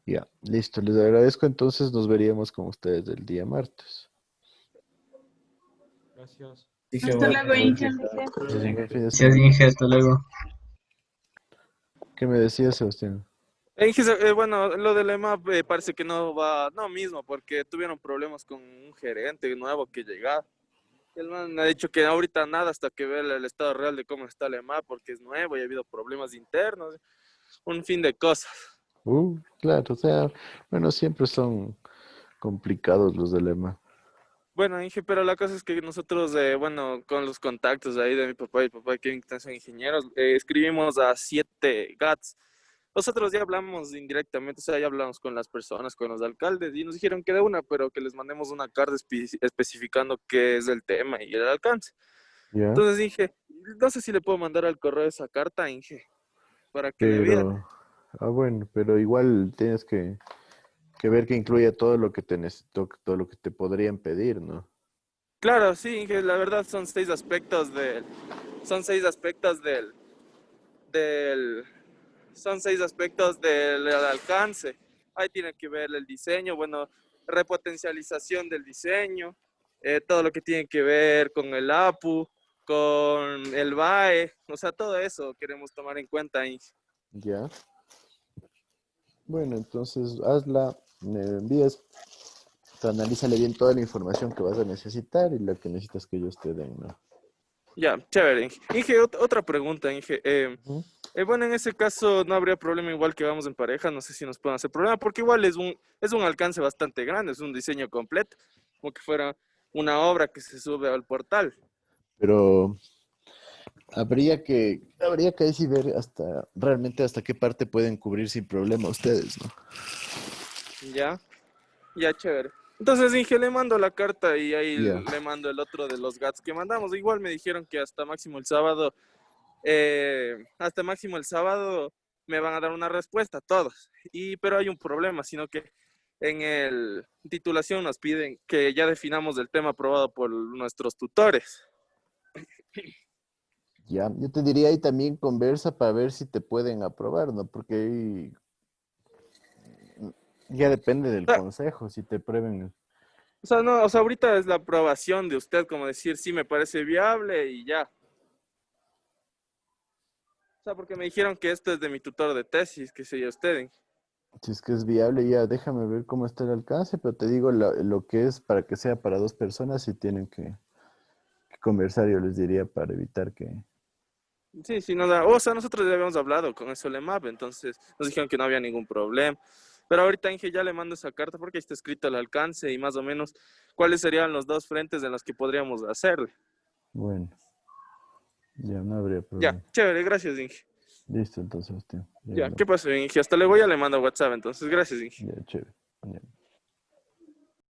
Ya, listo. Les agradezco. Entonces nos veríamos con ustedes el día martes.
Gracias.
Hasta luego, Inge.
Gracias, Inge. Fin de
Gracias,
semana.
Inge, hasta luego.
¿Qué me decía Sebastián?
Inge, bueno, lo del EMAP parece que no va, no mismo, porque tuvieron problemas con un gerente nuevo que llegaba. El man ha dicho que ahorita nada hasta que vea el estado real de cómo está el EMAP, porque es nuevo y ha habido problemas internos, un fin de cosas.
Claro, o sea, bueno, siempre son complicados los dilemas.
Bueno, Inge, pero la cosa es que nosotros, bueno, con los contactos ahí de mi papá y papá que son ingenieros, escribimos a 7 GATS. Nosotros ya hablamos indirectamente, o sea, ya hablamos con las personas, con los alcaldes, y nos dijeron que de una, pero que les mandemos una carta especificando qué es el tema y el alcance.
¿Ya?
Entonces dije, no sé si le puedo mandar al correo esa carta, Inge, para que le vean.
Pero, bueno, pero igual tienes que ver que incluya todo lo que te necesito, todo lo que te podrían pedir, ¿no?
Claro, sí, Inge, la verdad son 6 aspectos del son 6 aspectos del alcance. Ahí tiene que ver el diseño, bueno, repotencialización del diseño, todo lo que tiene que ver con el APU, con el BAE, o sea, todo eso queremos tomar en cuenta, Inge.
Ya. Bueno, entonces hazla, me envías, analízale bien toda la información que vas a necesitar y lo que necesitas que ellos te den, ¿no?
Ya, chévere, Inge. Inge, otra pregunta, Inge. Bueno, en ese caso no habría problema igual que vamos en pareja, no sé si nos pueden hacer problema, porque igual es un alcance bastante grande, es un diseño completo, como que fuera una obra que se sube al portal.
Pero habría que ahí sí ver realmente hasta qué parte pueden cubrir sin problema ustedes, ¿no?
Ya, chévere. Entonces, Inge, le mando la carta y ahí
Ya.
le mando el otro de los GATS que mandamos. Igual me dijeron que hasta máximo el sábado me van a dar una respuesta, todos. Pero hay un problema, sino que en el titulación nos piden que ya definamos el tema aprobado por nuestros tutores.
Ya, yo te diría ahí también conversa para ver si te pueden aprobar, ¿no? Porque ahí ya depende del consejo, si te prueben.
O sea, no, o sea, ahorita es la aprobación de usted, como decir, sí me parece viable y ya. O sea, porque me dijeron que esto es de mi tutor de tesis, que sería usted.
Si es que es viable, ya déjame ver cómo está el alcance, pero te digo lo que es para que sea para 2 personas y tienen que conversar, yo les diría, para evitar que...
Sí, no da. O sea, nosotros ya habíamos hablado con eso LEMAP, entonces nos dijeron que no había ningún problema. Pero ahorita, Inge, ya le mando esa carta porque ahí está escrito el alcance y más o menos cuáles serían los 2 frentes en los que podríamos hacerle.
Bueno, ya no habría
Ya,
problema.
chévere, gracias, Inge.
Listo, entonces, Sebastián.
Ya, ¿qué pasó, Inge? Hasta luego ya le mando WhatsApp, entonces, gracias, Inge.
Ya, chévere. Ya.